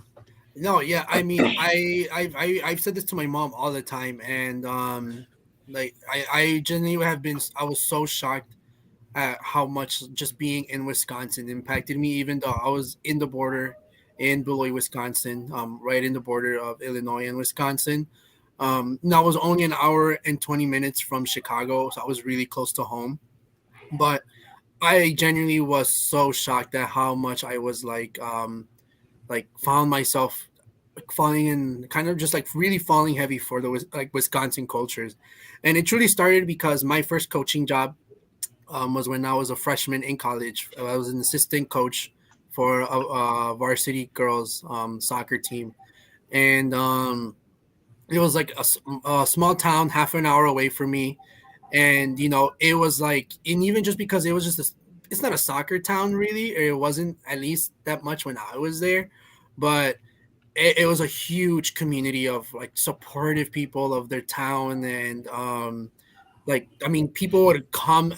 No, yeah. I mean, I've said this to my mom all the time, and like I genuinely I was so shocked at how much just being in Wisconsin impacted me, even though I was in the border in Beloit, Wisconsin, right in the border of Illinois and Wisconsin. Now I was only an hour and 20 minutes from Chicago, so I was really close to home. But I genuinely was so shocked at how much I was found myself falling in, kind of just like really falling heavy for the Wisconsin cultures. And it truly started because my first coaching job was when I was a freshman in college. I was an assistant coach for a varsity girls soccer team. And it was like a small town, half an hour away from me, and it was like, and even just because it was just it's not a soccer town really, or it wasn't at least that much when I was there, but it was a huge community of like supportive people of their town, and like, I mean, people would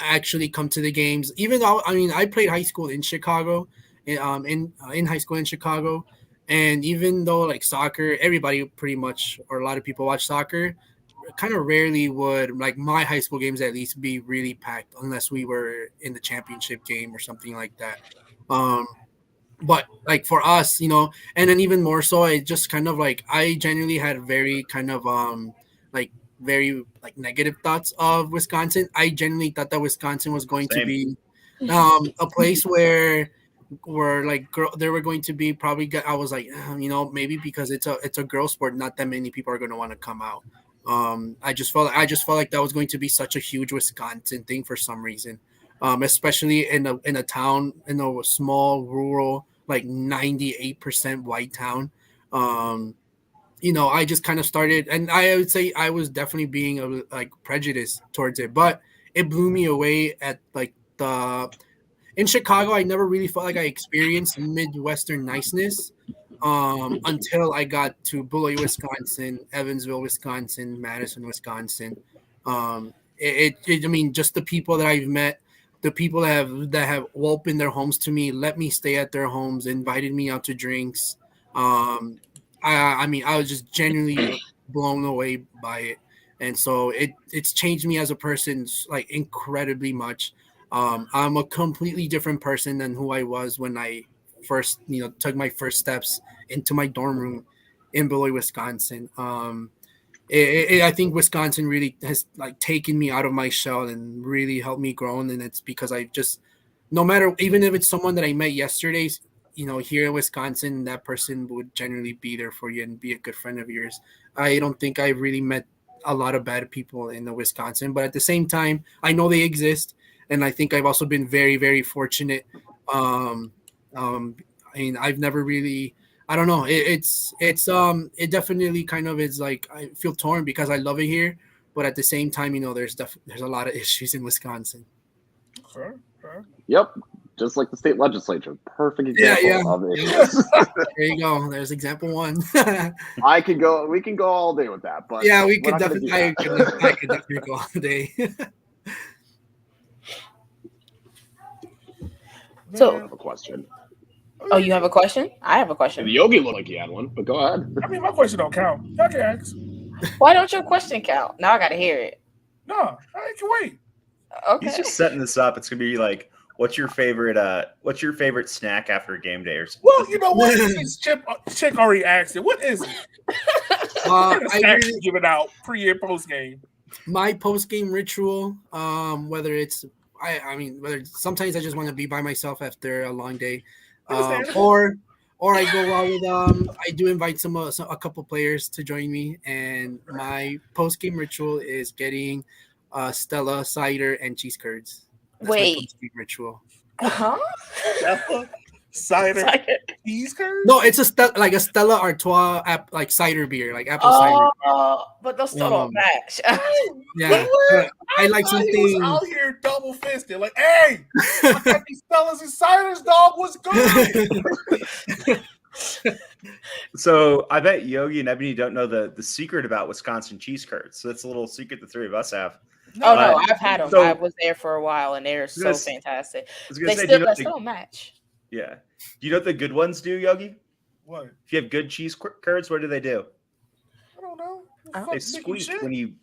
actually come to the games. Even though, I mean, I played high school in Chicago, in high school in Chicago, and even though like soccer, everybody pretty much, or a lot of people watch soccer, kind of rarely would like my high school games at least be really packed unless we were in the championship game or something like that. Um, but like for us, and then even more so, I just kind of like, I genuinely had very kind of like very like negative thoughts of Wisconsin. I genuinely thought that Wisconsin was going to Same. be a place where like there were going to be probably, I was like, maybe because it's a girl sport, not that many people are going to want to come out. I just felt like that was going to be such a huge Wisconsin thing for some reason, especially in a town, in a small rural, like 98% white town. I just kind of started, and I would say I was definitely being like prejudiced towards it, but it blew me away at like in Chicago. I never really felt like I experienced Midwestern niceness until I got to Beloit, Wisconsin, Evansville, Wisconsin, Madison, Wisconsin. I mean, just the people that I've met, the people that have opened their homes to me, let me stay at their homes, invited me out to drinks. I mean, I was just genuinely blown away by it, and so it's changed me as a person like incredibly much. I'm a completely different person than who I was when I first, took my first steps into my dorm room in Beloit, Wisconsin. I think Wisconsin really has like taken me out of my shell and really helped me grow. And it's because I just, no matter, even if it's someone that I met yesterday, here in Wisconsin, that person would generally be there for you and be a good friend of yours. I don't think I've really met a lot of bad people in the Wisconsin, but at the same time, I know they exist. And I think I've also been very, very fortunate. Um, I mean, I've never really, I don't know. It definitely kind of is like, I feel torn because I love it here, but at the same time, there's a lot of issues in Wisconsin. Okay. Yep. Just like the state legislature. Perfect example of it. Yeah. There you go. There's example one. We can go all day with that, but yeah, we we're could not gonna definitely, do that. I could definitely go all day. So- I have a question. Oh, you have a question? I have a question. The Yogi looked like he had one, but go ahead. I mean, my question don't count. Y'all can ask. Why don't your question count? Now I gotta hear it. No, I can wait. Okay. He's just setting this up. It's gonna be like, what's your favorite snack after a game day or something? Well, you know what? This chick already asked it. What is it? What I snacks really, you giving out pre and post game? my post game ritual, whether it's I mean, whether sometimes I just want to be by myself after a long day, or I go out with I do invite a couple players to join me, and my post game ritual is getting Stella cider and cheese curds. That's Wait. my post game ritual. Huh? Cider, cheese curds? No, it's a Stella Artois like cider beer, like apple cider. But those still don't match. Yeah, I like thought he was something. out here double fisted. Like, hey, I got these Stellas and ciders, dog. What's good? So I bet Yogi and Ebony don't know the secret about Wisconsin cheese curds. So that's a little secret the three of us have. Oh no, I've had them. So- I was there for a while, and they're so Yes. fantastic. I was gonna They say, still, do they you still know don't match. yeah. Do you know what the good ones do, Yogi? What? If you have good cheese curds, what do? I don't know. Oh. They squeak when you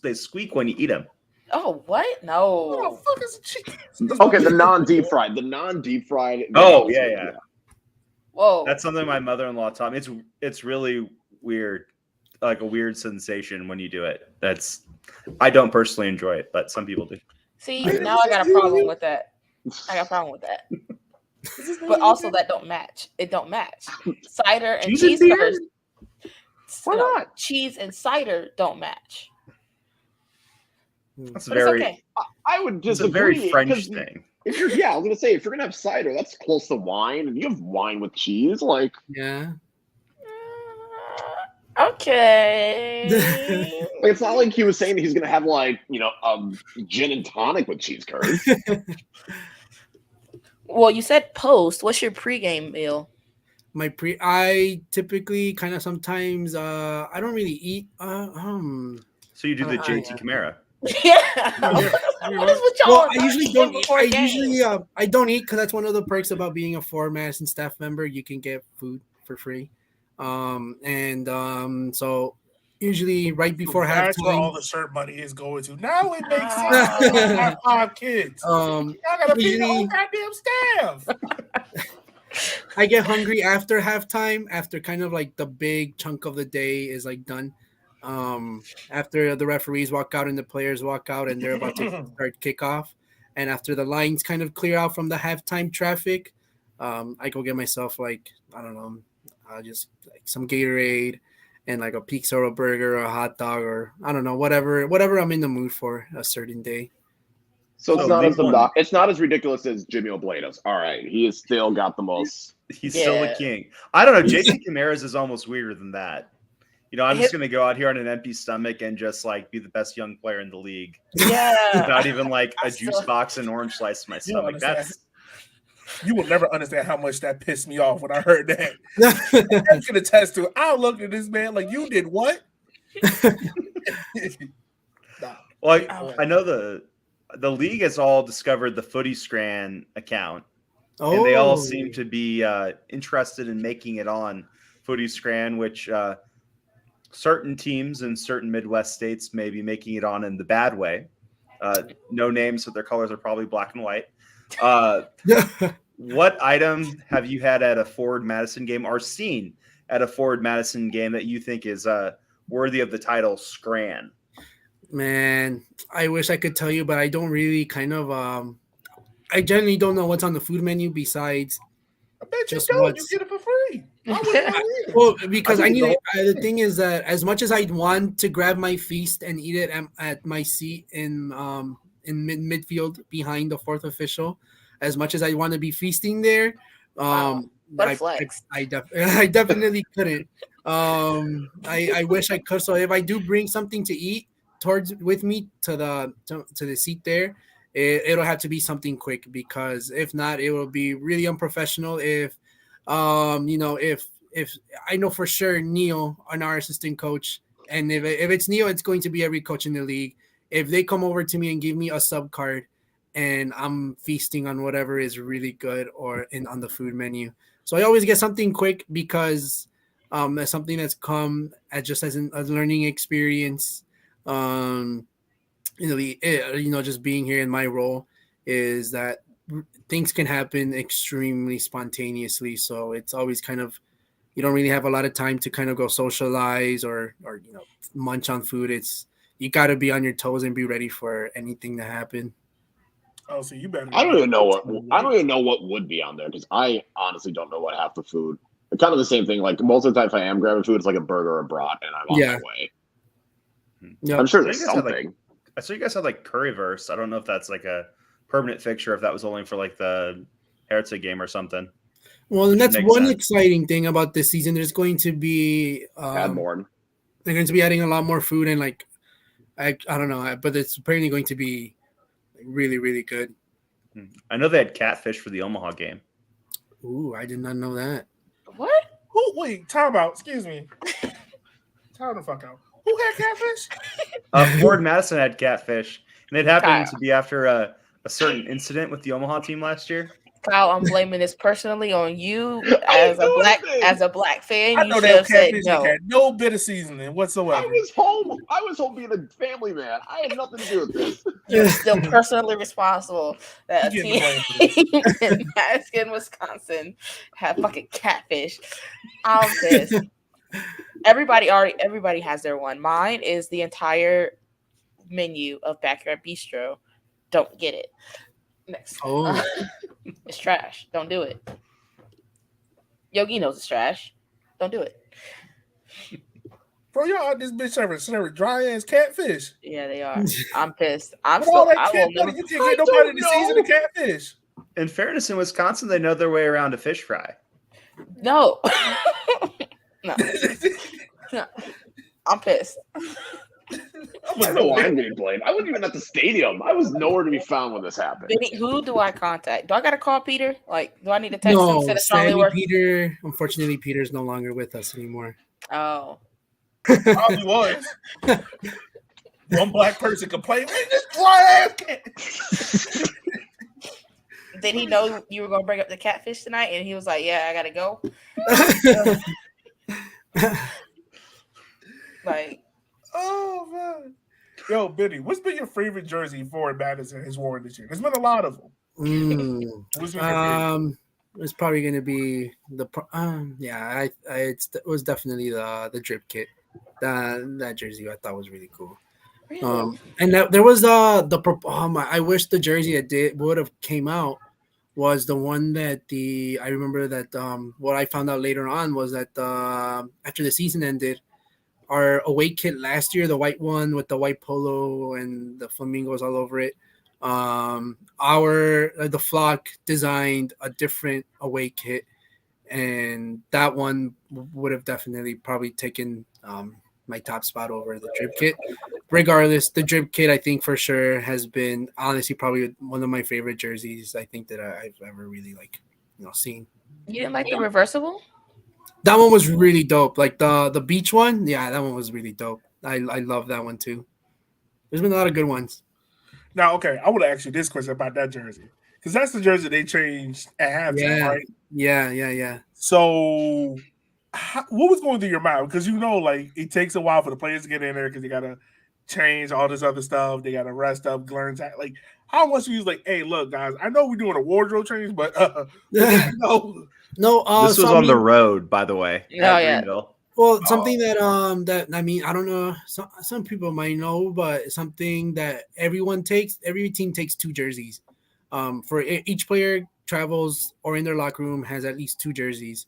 they squeak when you eat them. Oh what? What the No. fuck is a cheese? Okay, the non-deep fried. Oh, yeah. Whoa. That's something my mother-in-law taught me. It's really weird, like a weird sensation when you do it. I don't personally enjoy it, but some people do. See, now I got a problem with that. I got a problem with that. But also that don't match. It don't match. Cider and Cheese cheese and beer? curds. Why not? Cheese and cider don't match. That's But it's very. okay. I would It's disagree. a very French 'cause thing. If you're, I was gonna say, if you're gonna have cider, that's close to wine, and you have wine with cheese. Like, Yeah. Okay. Like, it's not like he was saying he's gonna have like gin and tonic with cheese curds. Well, you said post. What's your pregame meal? I typically kind of sometimes I don't really eat So you do the JT Camara. Yeah. Oh, yeah. What is with y'all? Well, I usually don't eat. before games? I don't eat because that's one of the perks about being a Forward Madison staff member. You can get food for free, so usually right before That's where all halftime. the shirt money is going to. Now it makes sense. I have 5 kids. Y'all gotta feed the whole goddamn staff. I get hungry after halftime, after kind of like the big chunk of the day is like done. After the referees walk out and the players walk out and they're about to start kickoff, and after the lines kind of clear out from the halftime traffic, I go get myself like I don't know, just like some Gatorade and like a pizza or a burger or a hot dog or I don't know whatever I'm in the mood for a certain day. So it's not as ridiculous as Jimmy Oblatos. All right, he has still got the most. He's still the king. I don't know. JT Camara's is almost weirder than that. I'm just gonna go out here on an empty stomach and just like be the best young player in the league. Yeah, without even like a juice box and orange slice in my stomach. You will never understand how much that pissed me off when I heard that. I can attest to it. I looked at this man like, you did what? Well, I know the league has all discovered the Footy Scran account, and they all seem to be interested in making it on Footy Scran, which certain teams in certain Midwest states may be making it on in the bad way. No names, but their colors are probably black and white. What item have you had at a Forward Madison game or seen at a Forward Madison game that you think is worthy of the title Scran? Man, I wish I could tell you, but I don't really I generally don't know what's on the food menu besides I bet you don't. You get it for free. Well, because I need it. The thing is that as much as I'd want to grab my feast and eat it at my seat in midfield behind the fourth official, as much as I want to be feasting there, I definitely couldn't. I wish I could. So if I do bring something to eat with me to the seat there, it'll have to be something quick, because if not, it will be really unprofessional. If I know for sure Neil, our assistant coach, and if it's Neil, it's going to be every coach in the league. If they come over to me and give me a sub card, and I'm feasting on whatever is really good or on the food menu, so I always get something quick, because that's something that's come as a learning experience. Just being here in my role is that things can happen extremely spontaneously. So it's always kind of, you don't really have a lot of time to kind of go socialize or munch on food. You got to be on your toes and be ready for anything to happen. Oh, so you better. I don't even know what would be on there, because I honestly don't know what half the food. It's kind of the same thing. Like most of the time, if I am grabbing food, it's like a burger or a brat, and I'm on my way. Yeah, I'm sure there's something. I saw you guys had like currywurst. I don't know if that's like a permanent fixture, if that was only for like the Hertha game or something. Well, and that's one exciting thing about this season. There's going to be add more. They're going to be adding a lot more food, and like I don't know, but it's apparently going to be really, really good. I know they had catfish for the Omaha game. Ooh, I did not know that. What? Wait, time out. Excuse me. Time the fuck out. Who had catfish? Forward Madison had catfish, and it happened to be after a certain incident with the Omaha team last year. Kyle, I'm blaming this personally on you as a black fan. I know that catfish had no bit of seasoning whatsoever. I was home being a family man. I had nothing to do with this. You're still personally responsible that a team in Madison, Wisconsin had fucking catfish. I'm pissed. Everybody has their one. Mine is the entire menu of Backyard Bistro. Don't get it. Next. It's trash. Don't do it. Yogi knows it's trash. Don't do it. Bro, y'all out this bitch serving dry ass catfish. Yeah, they are. I'm pissed. You can't get nobody to season the catfish. In fairness, in Wisconsin, they know their way around a fish fry. No. No. I'm pissed. I know why I'm getting blamed. I wasn't even at the stadium. I was nowhere to be found when this happened. Benny, who do I contact? Do I gotta call Peter? Like, do I need to text him? No, Instead of strongly sadly, working? Peter. Unfortunately, Peter's no longer with us anymore. Oh, Probably was. One black person complained, "Man, this dry ass cat." did he know you were gonna bring up the catfish tonight? And he was like, "Yeah, I gotta go." Like, Oh man. Yo, Benny, what's been your favorite jersey Forward Madison has worn this year? There's been a lot of them. What's been your favorite? It's probably gonna be the it was definitely the drip kit. That jersey I thought was really cool. really? And there was I wish the jersey that would have came out was the one that I remember that what I found out later on was that after the season ended, our away kit last year, the white one with the white polo and the flamingos all over it. The flock designed a different away kit, and that one would have definitely probably taken my top spot over the drip kit. Regardless, the drip kit I think for sure has been honestly probably one of my favorite jerseys I think that I've ever really seen. You didn't like the reversible? That one was really dope. Like the beach one, yeah, that one was really dope. I love that one too. There's been a lot of good ones. Now, okay, I want to ask you this question about that jersey because that's the jersey they changed at halftime, right? Yeah. So, what was going through your mind? Because like it takes a while for the players to get in there because they gotta change all this other stuff. They gotta rest up, learn like how much you was like, hey, look, guys, I know we're doing a wardrobe change, but No, this was on the road, by the way. Oh, yeah. Greenville. Well, something that I mean, I don't know. Some people might know, but something that every team takes 2 jerseys. For each player travels or in their locker room has at least 2 jerseys.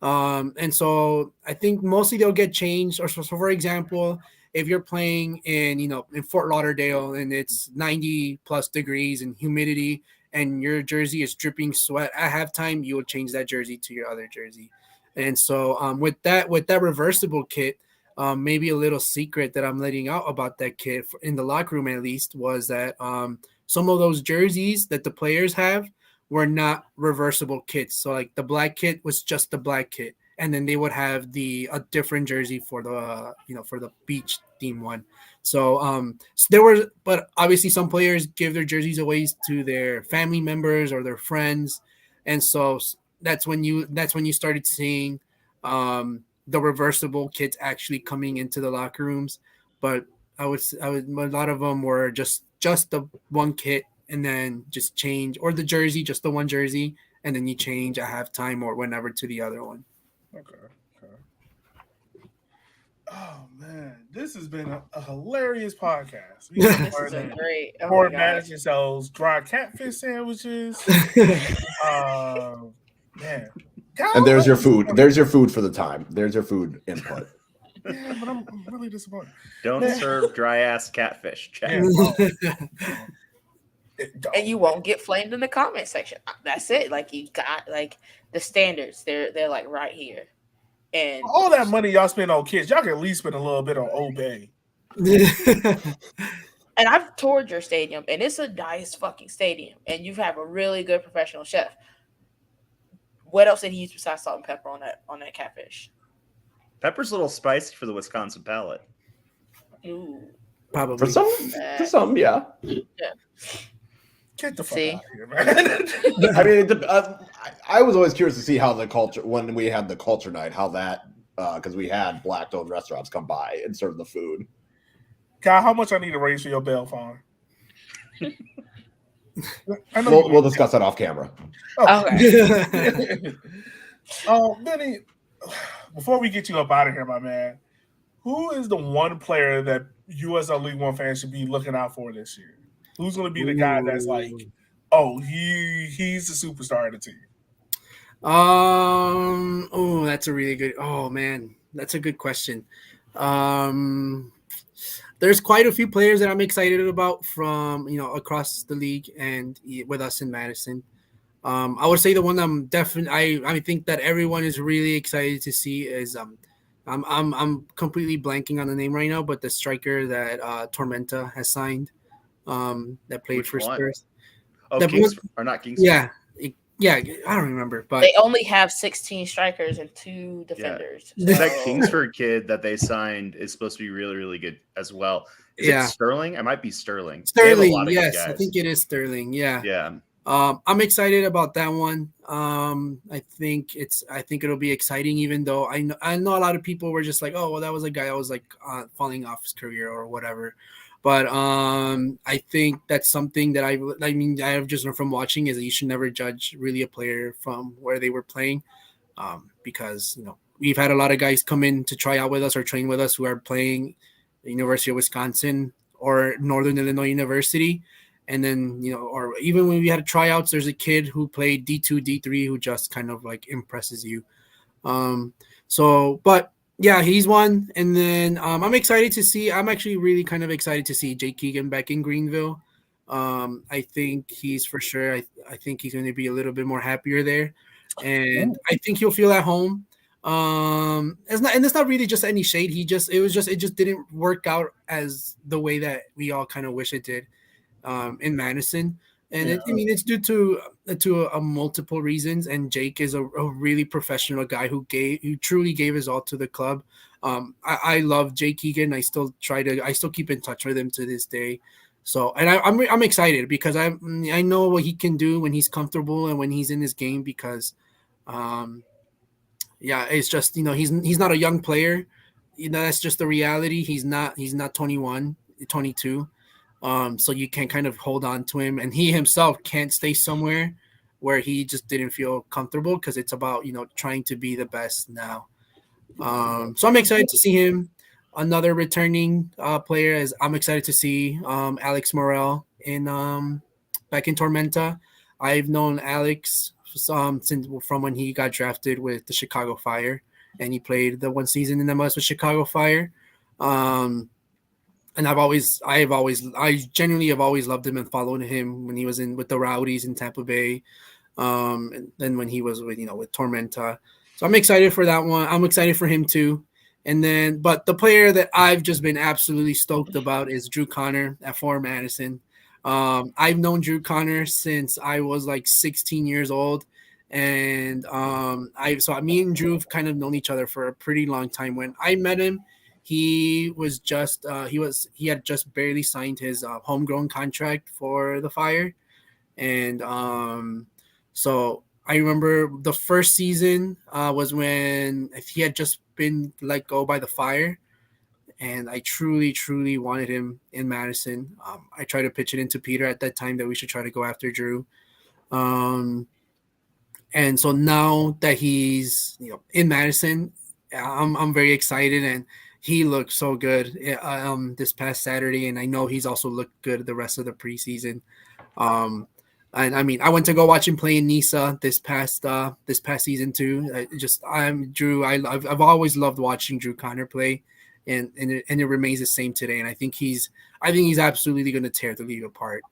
And so I think mostly they'll get changed. Or so for example, if you're playing in Fort Lauderdale and it's 90 plus degrees and humidity and your jersey is dripping sweat at halftime, you will change that jersey to your other jersey. And so with that reversible kit, maybe a little secret that I'm letting out about that kit in the locker room at least was that some of those jerseys that the players have were not reversible kits. So like the black kit was just the black kit, and then they would have a different jersey for the for the beach theme one. So there were, but obviously some players give their jerseys away to their family members or their friends, and so that's when you started seeing the reversible kits actually coming into the locker rooms. But I would a lot of them were just the one kit and then just change, or the jersey, just the one jersey, and then you change at halftime or whenever to the other one. Okay. Oh man, this has been a hilarious podcast. This is a great. Forward Madison sells dry catfish sandwiches. Man. And there's your food. There's your food for the time. There's your food input. Yeah, but I'm really disappointed. Don't serve dry ass catfish. Check. And you won't get flamed in the comment section. That's it. Like you got like the standards. They're like right here. And all that money y'all spend on kids, y'all can at least spend a little bit on Obey. And I've toured your stadium, and it's a nice fucking stadium, and you have a really good professional chef. What else did he use besides salt and pepper on that catfish? Pepper's a little spicy for the Wisconsin palate. Ooh. Probably For some, yeah. Get the fuck out of here, man. I mean, I was always curious to see how the culture, when we had the culture night, how that, because we had black-owned restaurants come by and serve the food. God, how much I need to raise for your bail fine? We'll discuss that off camera. Okay. Benny, before we get you up out of here, my man, who is the one player that USL League One fans should be looking out for this year? Who's going to be the guy that's like, oh, he's the superstar of the team? That's a really good. Oh man, that's a good question. There's quite a few players that I'm excited about from across the league and with us in Madison. I would say the one I'm definitely I think that everyone is really excited to see is I'm completely blanking on the name right now, but the striker that Tormenta has signed, that played Which for one? Spurs. Oh, That Kings was, or not Kings? yeah, yeah. I don't remember, but They only have 16 strikers and 2 defenders. Yeah. That So Kingsford kid that they signed is supposed to be really, really good as well. Is it yeah, Sterling? It might be Sterling. They have a Sterling. lot of good Yes, I guys. think it is Sterling. Yeah. Yeah. I'm excited about that one. I think it'll be exciting, even though I know a lot of people were just like, oh, well, that was a guy I was like falling off his career or whatever. But I think that's something that I mean, I have just learned from watching is that you should never judge really a player from where they were playing, because we've had a lot of guys come in to try out with us or train with us who are playing the University of Wisconsin or Northern Illinois University. And then, or even when we had tryouts, there's a kid who played D2, D3 who just kind of like impresses you. Um, but yeah, he's one. And then I'm actually really kind of excited to see Jake Keegan back in Greenville. I think he's for sure, I think he's going to be a little bit more happier there. And I think he'll feel at home. It's not really just any shade. It just didn't work out as the way that we all kind of wish it did in Madison, and Yeah. it's due to multiple reasons. And Jake is a really professional guy who truly gave his all to the club. I love Jake Keegan. I still keep in touch with him to this day. So, and I'm excited because I know what he can do when he's comfortable and when he's in his game. Because, yeah, it's just he's not a young player. That's just the reality. He's not 21, 22. So you can kind of hold on to him, and he himself can't stay somewhere where he just didn't feel comfortable, because it's about trying to be the best now. So I'm excited to see him. Another returning player is I'm excited to see Alex Morel in back in Tormenta. I've known Alex since from when he got drafted with the Chicago Fire, and he played the one season in MLS with Chicago Fire. And I genuinely have always loved him and followed him when he was in with the Rowdies in Tampa Bay, and then when he was with Tormenta. So I'm excited for that one. I'm excited for him too. And then, but the player that I've just been absolutely stoked about is Drew Connor at Fort Madison. I've known Drew Connor since I was like 16 years old, and me and Drew have kind of known each other for a pretty long time. When I met him, he had just barely signed his homegrown contract for the Fire, and so I remember the first season was when he had just been let go by the Fire, and I truly, truly wanted him in Madison. I tried to pitch it into Peter at that time that we should try to go after Drew. And so now that he's in Madison, I'm very excited, and he looked so good this past Saturday, and I know he's also looked good the rest of the preseason. And I mean, I went to go watch him play in Nisa this past season too. I'm Drew. I've always loved watching Drew Connor play, and it remains the same today. And I think he's absolutely going to tear the league apart.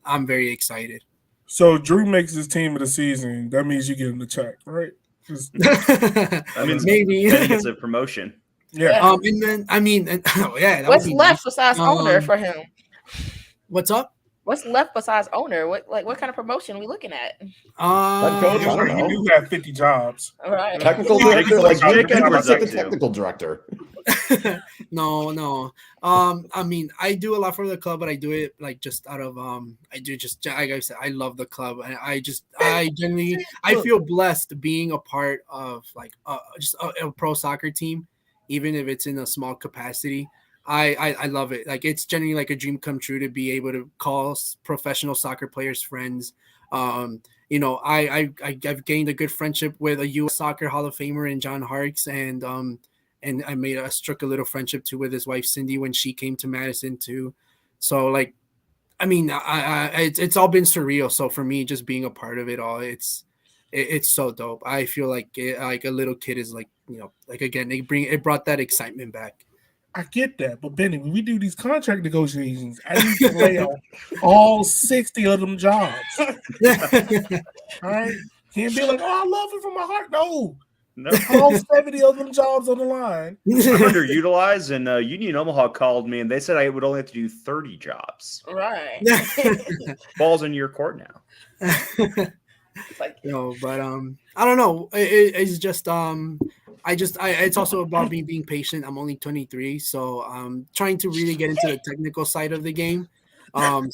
I'm very excited. So Drew makes his team of the season. That means you get him the check, right? Just, That means Maybe. Benny gets a promotion. yeah. And then yeah. That what's would be left nice. besides owner for him? What's up? What's left besides owner? What kind of promotion are we looking at? Head coach, I don't He know. do have 50 jobs. All right. Technical Yeah, director, like Jake Jake Edwards like the up to. technical director. No. I mean, I do a lot for the club, but I do it like just out of like I said, I love the club, and I genuinely feel blessed being a part of like just a pro soccer team, even if it's in a small capacity. I love it. Like, it's genuinely like a dream come true to be able to call professional soccer players friends. I've gained a good friendship with a U.S. Soccer Hall of Famer in John Harkes, and I struck a little friendship too with his wife Cindy when she came to Madison too. So like, I mean, it's all been surreal. So for me, just being a part of it all, it's so dope. I feel like like a little kid is like like again it brought that excitement back. I get that, but Benny, when we do these contract negotiations, I need to lay off all 60 of them jobs. All right, can't be like, oh, I love it from my heart. No, No. All 70 of them jobs on the line. I'm underutilized, and Union Omaha called me, and they said I would only have to do 30 jobs. Right. Ball's in your court now. It's like, but I don't know. It's just it's also about me being patient. I'm only 23, so I'm trying to really get into the technical side of the game.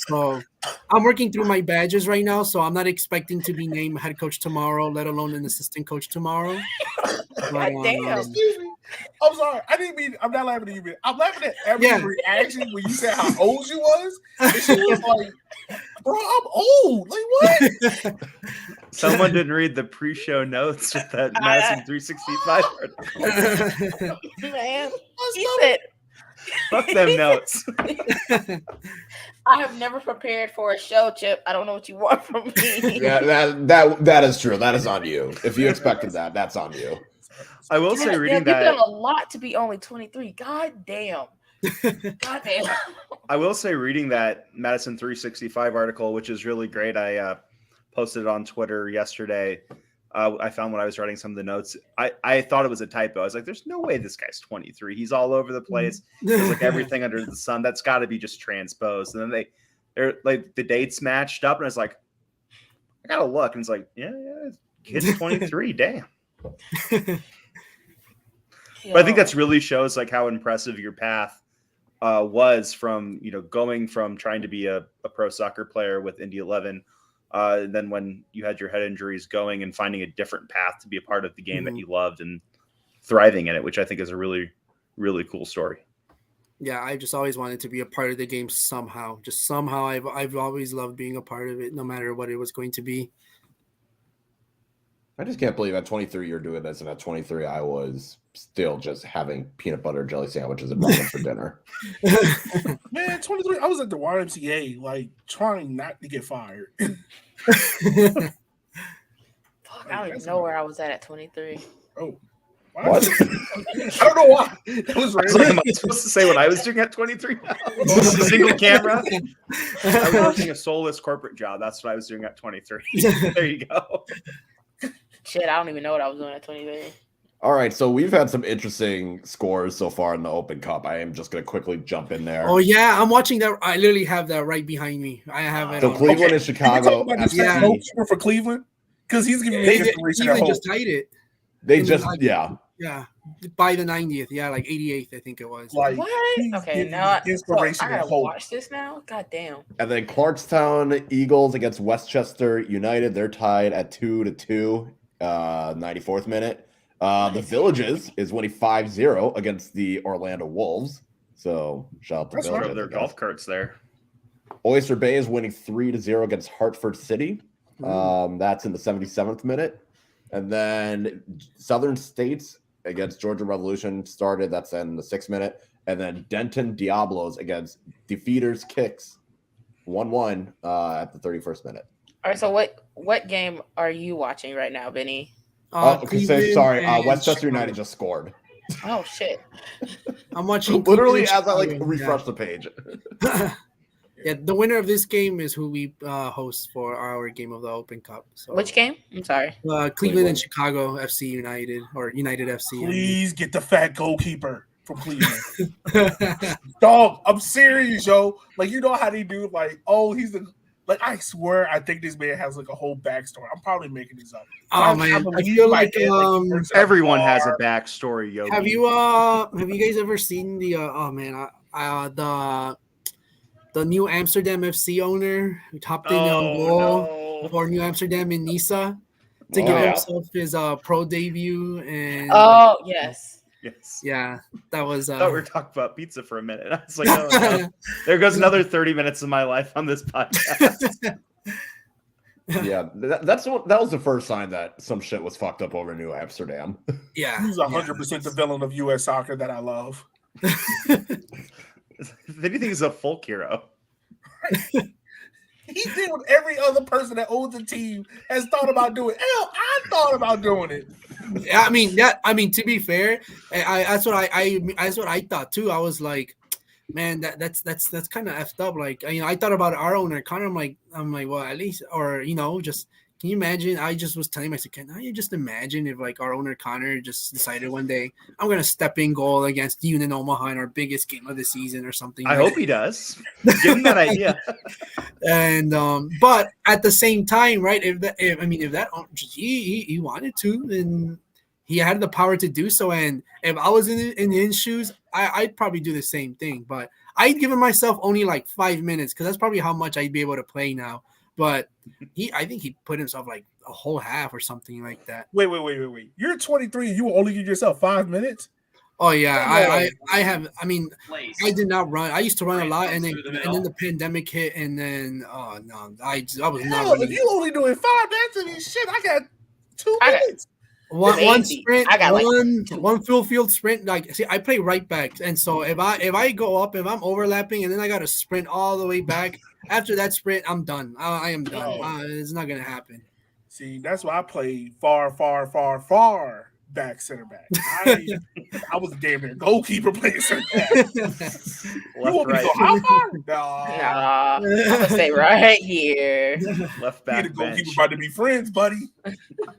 So I'm working through my badges right now, so I'm not expecting to be named head coach tomorrow, let alone an assistant coach tomorrow. God damn. Excuse me. I'm sorry. I didn't mean. I'm not laughing at you. Man. I'm laughing at every reaction when you said how old you was. And she was like, "Bro, I'm old. Like what?" Someone didn't read the pre-show notes with that Madison 365 article. Man, he said, "Fuck them notes." I have never prepared for a show, Chip. I don't know what you want from me. Yeah, that is true. That is on you. If you expected that, that's on you. I will say, reading that, you've done a lot to be only 23. God damn. God damn. I will say, reading that Madison 365 article, which is really great. I posted it on Twitter yesterday. I found when I was writing some of the notes, I thought it was a typo. I was like, "There's no way this guy's 23. He's all over the place. There's like everything under the sun. That's got to be just transposed." And then they're like the dates matched up, and I was like, "I gotta look." And it's like, "Yeah, kid's 23. Damn." But I think that's really shows like how impressive your path was from, going from trying to be a pro soccer player with Indy 11. And then when you had your head injuries, going and finding a different path to be a part of the game that you loved and thriving in it, which I think is a really, really cool story. Yeah, I just always wanted to be a part of the game somehow. Just somehow, I've always loved being a part of it, no matter what it was going to be. I just can't believe at 23 you're doing this, and at 23 I was still just having peanut butter and jelly sandwiches and ramen for dinner. Man, 23, I was at the YMCA, like, trying not to get fired. Fuck, I don't even know where I was at 23. Oh. What? I don't know why. That was like, am I supposed to say what I was doing at 23 now? Single camera? I was working a soulless corporate job. That's what I was doing at 23. There you go. Shit, I don't even know what I was doing at 23. All right, so we've had some interesting scores so far in the Open Cup. I am just going to quickly jump in there. Oh, yeah, I'm watching that. I literally have that right behind me. I have it. So Cleveland and Chicago. For Cleveland? Because he's giving me Cleveland just tied it. They just, Yeah, by the 90th. Yeah, like 88th, I think it was. Like, what? Okay, now I gotta watch this now. God damn. And then Clarkstown Eagles against Westchester United. They're tied at 2-2, 94th minute. The Villages is winning 5-0 against the Orlando Wolves. So shout out to Villages. Right. Their golf carts there. Oyster Bay is winning 3-0 against Hartford City. That's in the 77th minute. And then Southern States against Georgia Revolution started. That's in the 6th minute. And then Denton Diablos against Defeaters Kicks 1-1 at the 31st minute. All right, so what game are you watching right now, Benny? Sorry. Westchester United just scored. Oh, shit. I'm watching. Literally as I refresh the page. Yeah, the winner of this game is who we host for our game of the Open Cup. So, which game? I'm sorry. Cleveland and Chicago FC United, or United FC. Please get the fat goalkeeper from Cleveland. Dog, I'm serious, yo. Like, you know how they do, like, oh, he's the... Like, I swear, I think this man has, like, a whole backstory. I'm probably making this up. Oh, man. I feel like everyone has a backstory, Yogi. Have you guys ever seen the, the New Amsterdam FC owner who topped in on goal for New Amsterdam in Nisa to give himself his pro debut? And yes. Yes. Yeah, that was. I thought we were talking about pizza for a minute. I was like, oh, no. There goes another 30 minutes of my life on this podcast. Yeah, that was the first sign that some shit was fucked up over New Amsterdam. Yeah, he's 100% the villain of U.S. soccer that I love. If anything, he's a folk hero. He did what every other person that owns a team has thought about doing. Hell, I thought about doing it. I mean, to be fair, that's what I thought too. I was like, man, that's kind of effed up. Like, I thought about our owner Connor. I'm like, well, at least, or just Can you imagine? I just was telling myself, can you just imagine if like our owner Connor just decided one day I'm gonna step in goal against Union Omaha in our biggest game of the season or something? I hope he does. Give him that idea. And but at the same time, right? If he wanted to, and he had the power to do so, and if I was in his shoes, I'd probably do the same thing. But I'd given myself only like 5 minutes because that's probably how much I'd be able to play now. But I think he put himself like a whole half or something like that. Wait. You're 23 and you will only give yourself 5 minutes? Oh yeah, I have. I mean, I did not run. I used to run a lot, and then the pandemic hit, and then oh no, I was not running. If you only doing 5 minutes of this shit, I got 2 minutes. One sprint, I got one full field sprint. Like, see, I play right back, and so if I go up, if I'm overlapping, and then I got to sprint all the way back. After that sprint, I'm done. I am done. It's not gonna happen. See, that's why I play far back center back. I was a damn near goalkeeper playing center back. You want me to go how far? Nah, I'm gonna stay right here. Left back. The goalkeeper about to be friends, buddy.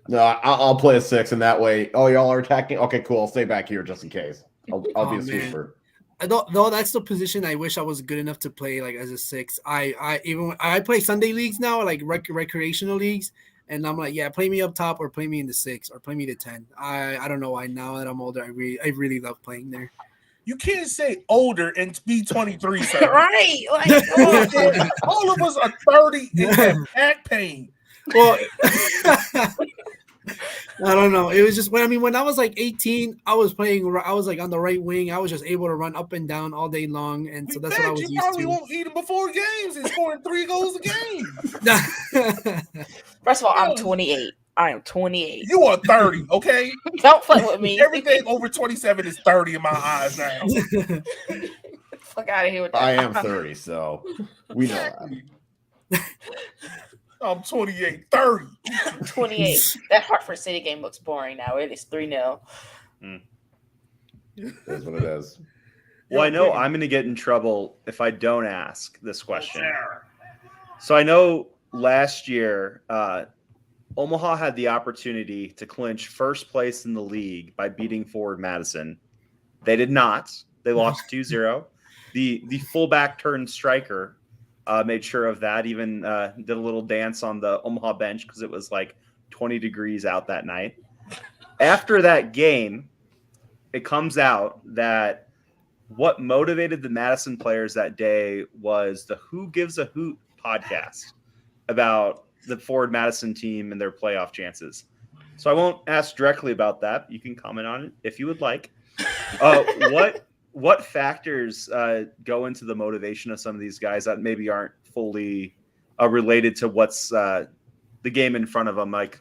No, I'll play a 6, and that way, y'all are attacking. Okay, cool. I'll stay back here just in case. I'll be a sweeper. Though that's the position I wish I was good enough to play like as a 6. I play Sunday leagues now, like recreational leagues. And I'm like, yeah, play me up top or play me in the 6 or play me the 10. I don't know why now that I'm older, I really love playing there. You can't say older and be 23, sir. Right. Like, all of us are 30 and have back pain. Well, I don't know. It was just when I was like 18, I was like on the right wing. I was just able to run up and down all day long. And so that's what I was used to. You probably won't eat them before games and scoring 3 goals a game. First of all, I'm 28. I am 28. You are 30, okay? Don't fuck with me. Everything over 27 is 30 in my eyes now. Fuck out of here with that. I am 30, so we know that. I'm 28, 30. 28. That Hartford City game looks boring now. It is 3-0. That's what it is. Well, I know I'm going to get in trouble if I don't ask this question. So I know last year, Omaha had the opportunity to clinch first place in the league by beating Forward Madison. They did not. They lost 2-0. The fullback turned striker made sure of that, even did a little dance on the Omaha bench because it was like 20 degrees out that night. After that game, it comes out that what motivated the Madison players that day was the Who Gives a Hoot podcast about the Forward Madison team and their playoff chances. So I won't ask directly about that. You can comment on it if you would like. What factors go into the motivation of some of these guys that maybe aren't fully related to what's the game in front of them? Like,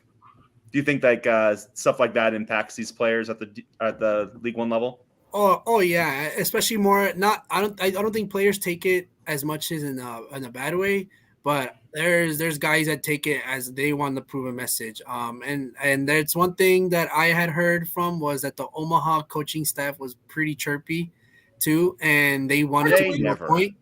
do you think like stuff like that impacts these players at the League One level? Oh yeah, especially more. I don't think players take it as much as in a bad way, but there's guys that take it as they want to prove a message. And that's one thing that I had heard from was that the Omaha coaching staff was pretty chirpy too, and they wanted to prove a point.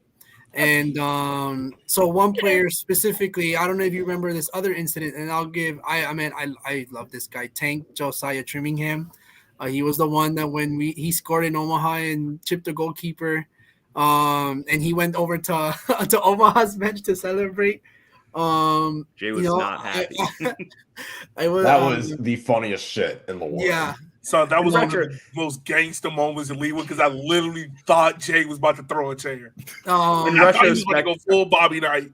And so one player specifically, I don't know if you remember this other incident, and I love this guy, Tank Josiah Trimmingham. He was the one that when he scored in Omaha and chipped the goalkeeper, and he went over to Omaha's bench to celebrate. Jay was not happy. That was the funniest shit in the world. Yeah. So that was one of the most gangster moments in League One because I literally thought Jay was about to throw a chair. In retrospect, go full Bobby Knight.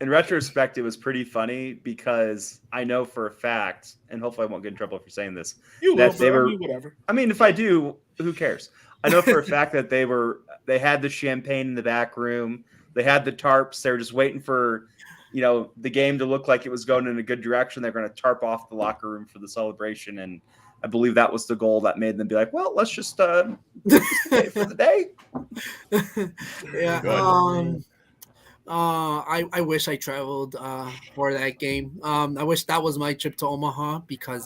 In retrospect, it was pretty funny because I know for a fact, and hopefully I won't get in trouble for saying this, that they were. Whatever. I mean, if I do, who cares? I know for a fact that they had the champagne in the back room, they had the tarps, they were just waiting for, the game to look like it was going in a good direction. They're going to tarp off the locker room for the celebration, and I believe that was the goal that made them be like, well, let's just stay for the day. Yeah. I wish I traveled for that game. I wish that was my trip to Omaha because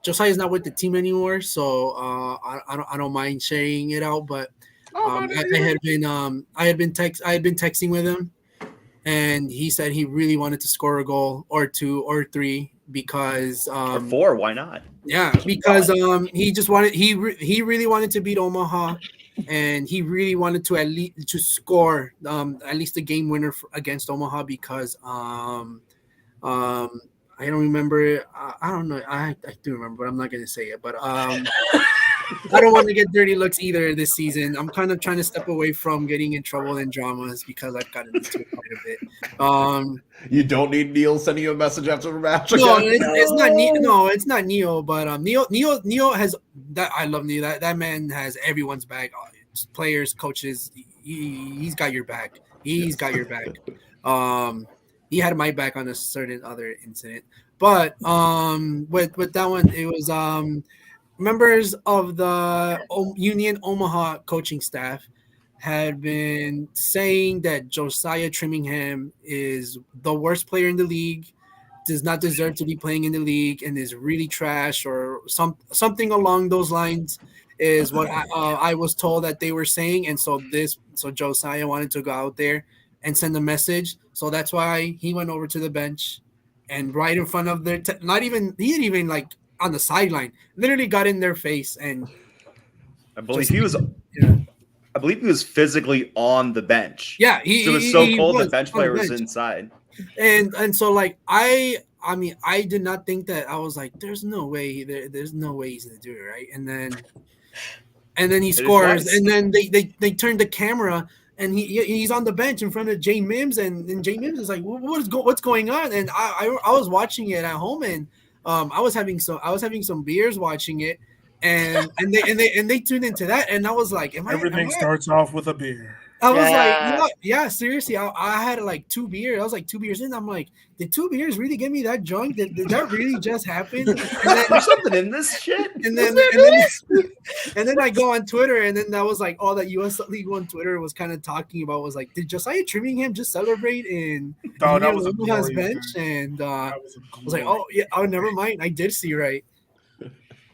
Josiah's not with the team anymore, so I don't mind sharing it out. But I had been texting with him, and he said he really wanted to score a goal or 2 or 3 because or 4. Why not? Yeah, because he just wanted he really wanted to beat Omaha, and he really wanted to at least to score at least a game winner against Omaha because I don't remember. I don't know. I do remember, but I'm not gonna say it. But I don't want to get dirty looks either this season. I'm kind of trying to step away from getting in trouble in dramas because I've gotten into it quite a bit. You don't need Neil sending you a message after the match. No, Again? it's not. No, it's not Neil. But Neil has that. I love Neil. That man has everyone's back. Players, coaches. He's got your back. He's got your back. He had my back on a certain other incident, but with that one, it was members of the Union Omaha coaching staff had been saying that Josiah Trimmingham is the worst player in the league, does not deserve to be playing in the league, and is really trash or something along those lines is what I was told that they were saying. And so Josiah wanted to go out there and send a message. So that's why he went over to the bench and right in front of their he didn't even like on the sideline, literally got in their face. And I believe he was physically on the bench. Yeah, it was so cold the bench player was inside. And so like I mean I did not think that. I was like, there's no way there's no way he's gonna do it, right? And then he scores, and then they turned the camera and he's on the bench in front of Jay Mims, and Jay Mims is like, what's going on? And I was watching it at home, and I was having some beers watching it, and they tuned into that, and I was like, everything starts off with a beer. I was like, yeah, seriously. I had like 2 beers. I was like 2 beers in. I'm like, did 2 beers really get me that drunk? Did that really just happen? And then, there's something in this shit. And then I go on Twitter, and then that was like all that US League One Twitter was kind of talking about was like, did Josiah Trimmingham just celebrate in Omaha's bench? And I was like, oh yeah, oh never mind. I did see right.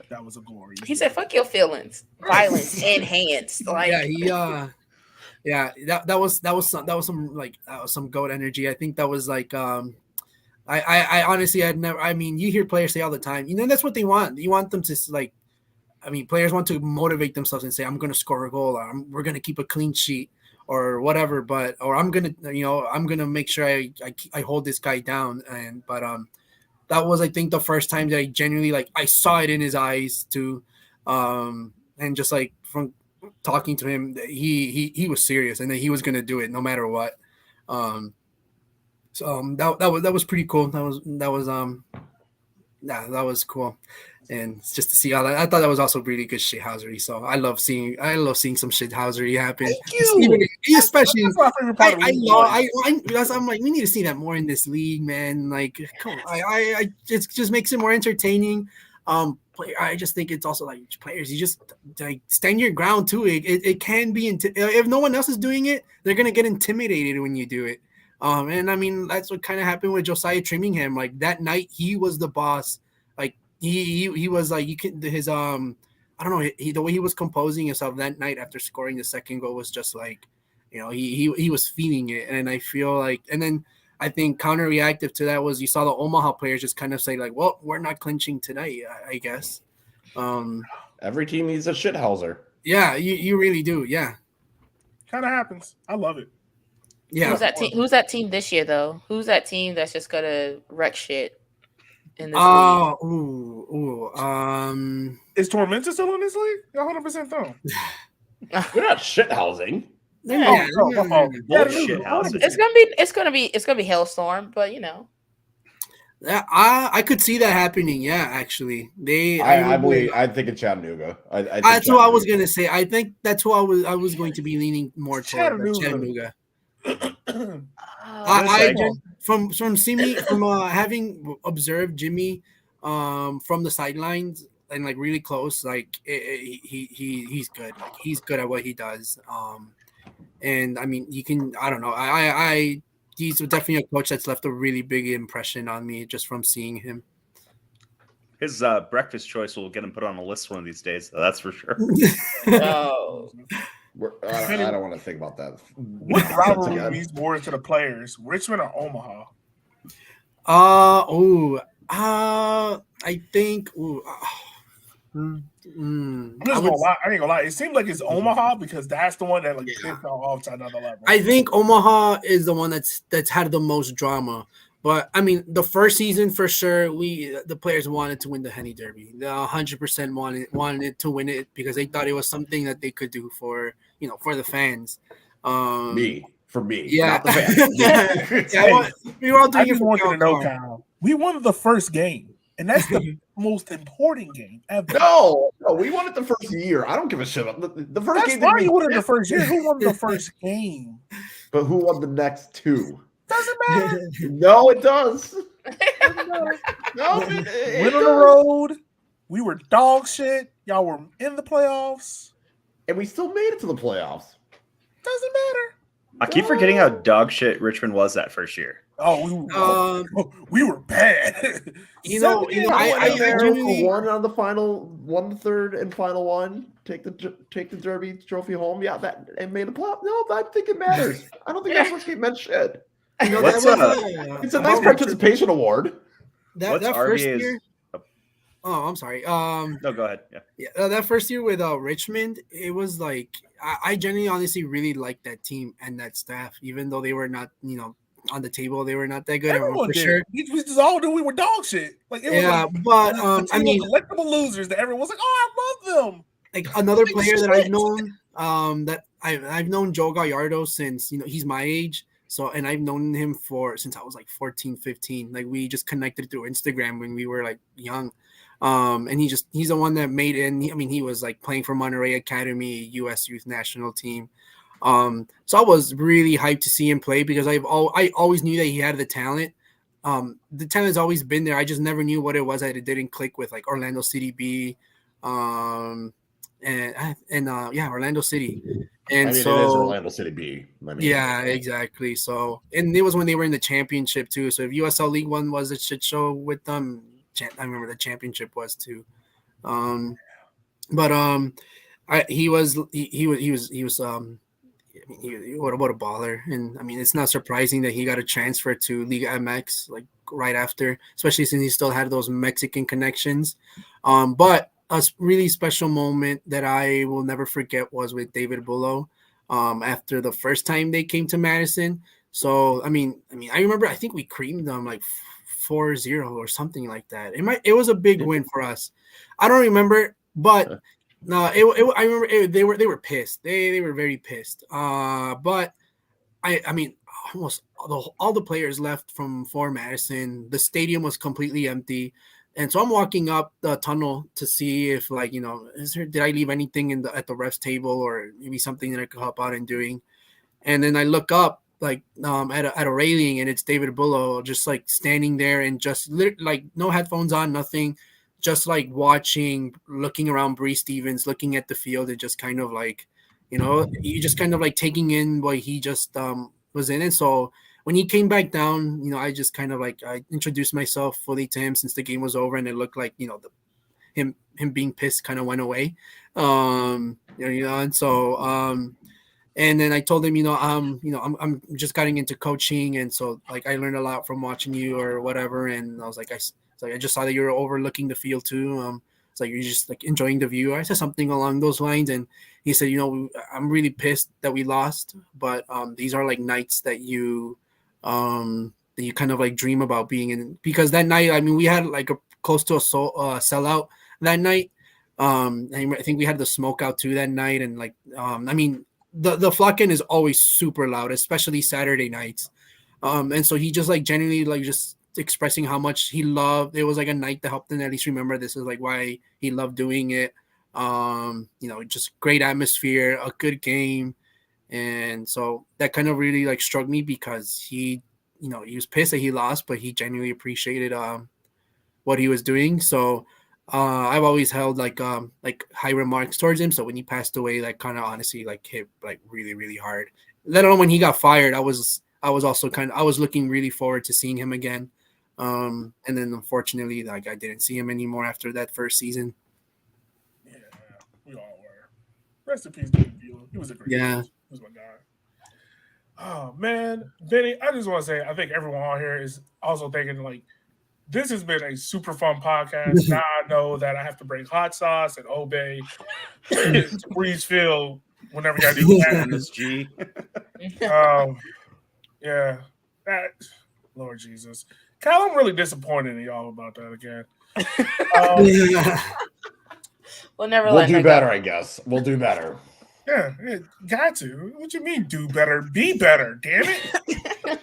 That was a glory. He said, "Fuck your feelings, violence enhanced." Like yeah, that was some goat energy. I think that was like I honestly had never. I mean, you hear players say all the time, that's what they want. You want them to like. I mean, players want to motivate themselves and say, "I'm going to score a goal," or "We're going to keep a clean sheet," or whatever. Or I'm gonna make sure I hold this guy down. But that was, I think, the first time that I genuinely I saw it in his eyes too, and just like from talking to him, he was serious and that he was gonna do it no matter what. That was pretty cool. That was cool, and just to see all that, I thought that was also really good shithousery. So I love seeing some shithousery happen. Especially, I'm like, we need to see that more in this league, man. Like, come on, I it just makes it more entertaining. I just think it's also like players, you just like stand your ground too. It can be if no one else is doing it, they're gonna get intimidated when you do it. And I mean that's what kind of happened with Josiah Trimmingham. Like that night, he was the boss. Like he was like his I don't know, the way he was composing himself that night after scoring the second goal was just like, he was feeling it. And I feel like, and then I think counter-reactive to that was you saw the Omaha players just kind of say like, well, we're not clinching tonight, I guess. Every team needs a shithouser. Yeah, you really do. Yeah. Kind of happens. I love it. Yeah. Who's that team this year though? Who's that team that's just gonna wreck shit in this league? Is Tormenta still in this league? 100% though. We're not shithousing. It's gonna be Hailstorm, but Yeah, I could see that happening. Yeah, actually, I think it's Chattanooga. That's what I was gonna say. I think that's who I was going to be leaning more toward Chattanooga. From having observed Jimmy from the sidelines and like really close, like he's good. Like he's good at what he does. And I mean, I don't know. He's definitely a coach that's left a really big impression on me just from seeing him. His breakfast choice will get him put on a list one of these days. So that's for sure. Oh. I don't want to think about that. What rivalry means more to the players, Richmond or Omaha? I think. I'm just gonna lie. I ain't gonna lie. It seems like it's Omaha because that's the one that like pissed off to another level. I think Omaha is the one that's had the most drama. But I mean, the first season for sure, the players wanted to win the Henny Derby. They 100% wanted to win it because they thought it was something that they could do for the fans. For me, yeah, not the fans. We were all doing I just it for want you to know, Kyle. Kyle. We won the first game, and that's the most important game ever. No, we won it the first year. I don't give a shit about the first That's game. Why you won it the first year? Who won the first game? But who won the next two? Doesn't matter. No, it does. No, Went on the road. We were dog shit. Y'all were in the playoffs, and we still made it to the playoffs. Doesn't matter. I keep forgetting how dog shit Richmond was that first year. Oh, we were bad. I won on the final, won the third and final one. Take the Derby trophy home. Yeah, and made the playoff. No, I think it matters. I don't think that first game meant shit. What's it's a nice participation award. That first year. Oh, I'm sorry. No, go ahead. Yeah. That first year with Richmond, it was like I genuinely, honestly, really liked that team and that staff, even though they were not, on the table, they were not that good. Everyone for did. Sure. We just all knew we were dog shit. Like but I mean, collectible losers that everyone was like, oh, I love them. Like another player that I've known, that I've known Joe Gallardo since he's my age. So, and I've known him since I was like 14, 15. Like we just connected through Instagram when we were like young. And he's the one that made it. He was like playing for Monterey Academy, U.S. Youth National Team. So I was really hyped to see him play because I always knew that he had the talent. The talent's always been there. I just never knew what it was that it didn't click with, like Orlando City B, Orlando City. And it is Orlando City B. Yeah, exactly. So, and it was when they were in the championship too. So if USL League One was a shit show with them, I remember the championship was too. What a baller. And I mean, it's not surprising that he got a transfer to Liga MX like right after, especially since he still had those Mexican connections. But a really special moment that I will never forget was with David Bullo after the first time they came to Madison. So I remember I think we creamed them like 4-0 or something like that. It was a big win for us. I don't remember, but no, I remember they were pissed. They were very pissed. But I mean, almost all the players left for Madison. The stadium was completely empty. And so I'm walking up the tunnel to see if, like, did I leave anything at the refs table or maybe something that I could help out in doing? And then I look up, like, at a railing, and it's David Bullo just like standing there and just like no headphones on, nothing, just like looking around Bree Stevens, looking at the field, and just kind of like, you just kind of like taking in what he just was in. And so when he came back down, I just kind of like I introduced myself fully to him since the game was over, and it looked like him being pissed kind of went away, and so and then I told him, I'm just getting into coaching, and so like I learned a lot from watching you or whatever, and I was like I just saw that you were overlooking the field too. It's like you're just like enjoying the view. I said something along those lines, and he said, I'm really pissed that we lost, but these are like nights that you kind of like dream about being in, because that night, I mean, we had like a close to a sellout that night. I think we had the smoke out too that night, and like I mean, the Flocken is always super loud, especially Saturday nights. And so he just like genuinely like just expressing how much he loved. It was like a night that helped him at least remember this is like why he loved doing it. Just great atmosphere, a good game. And so that kind of really like struck me because he was pissed that he lost, but he genuinely appreciated what he was doing. So I've always held like high remarks towards him. So when he passed away, like kind of honestly like hit like really, really hard. Let alone when he got fired, I was also I was looking really forward to seeing him again. And then unfortunately, like I didn't see him anymore after that first season. Yeah, we all were. Rest in peace, Benny Delgado. He was a great coach. He was my guy. Oh man, Benny, I just want to say I think everyone on here is also thinking like this has been a super fun podcast. Now I know that I have to bring hot sauce and Obey to Breeze Field whenever y'all do that. MSG. Yeah. That, Lord Jesus. Kyle, I'm really disappointed in y'all about that again. We'll do better, I guess. We'll do better. Yeah, got to. What you mean do better? Be better, damn it.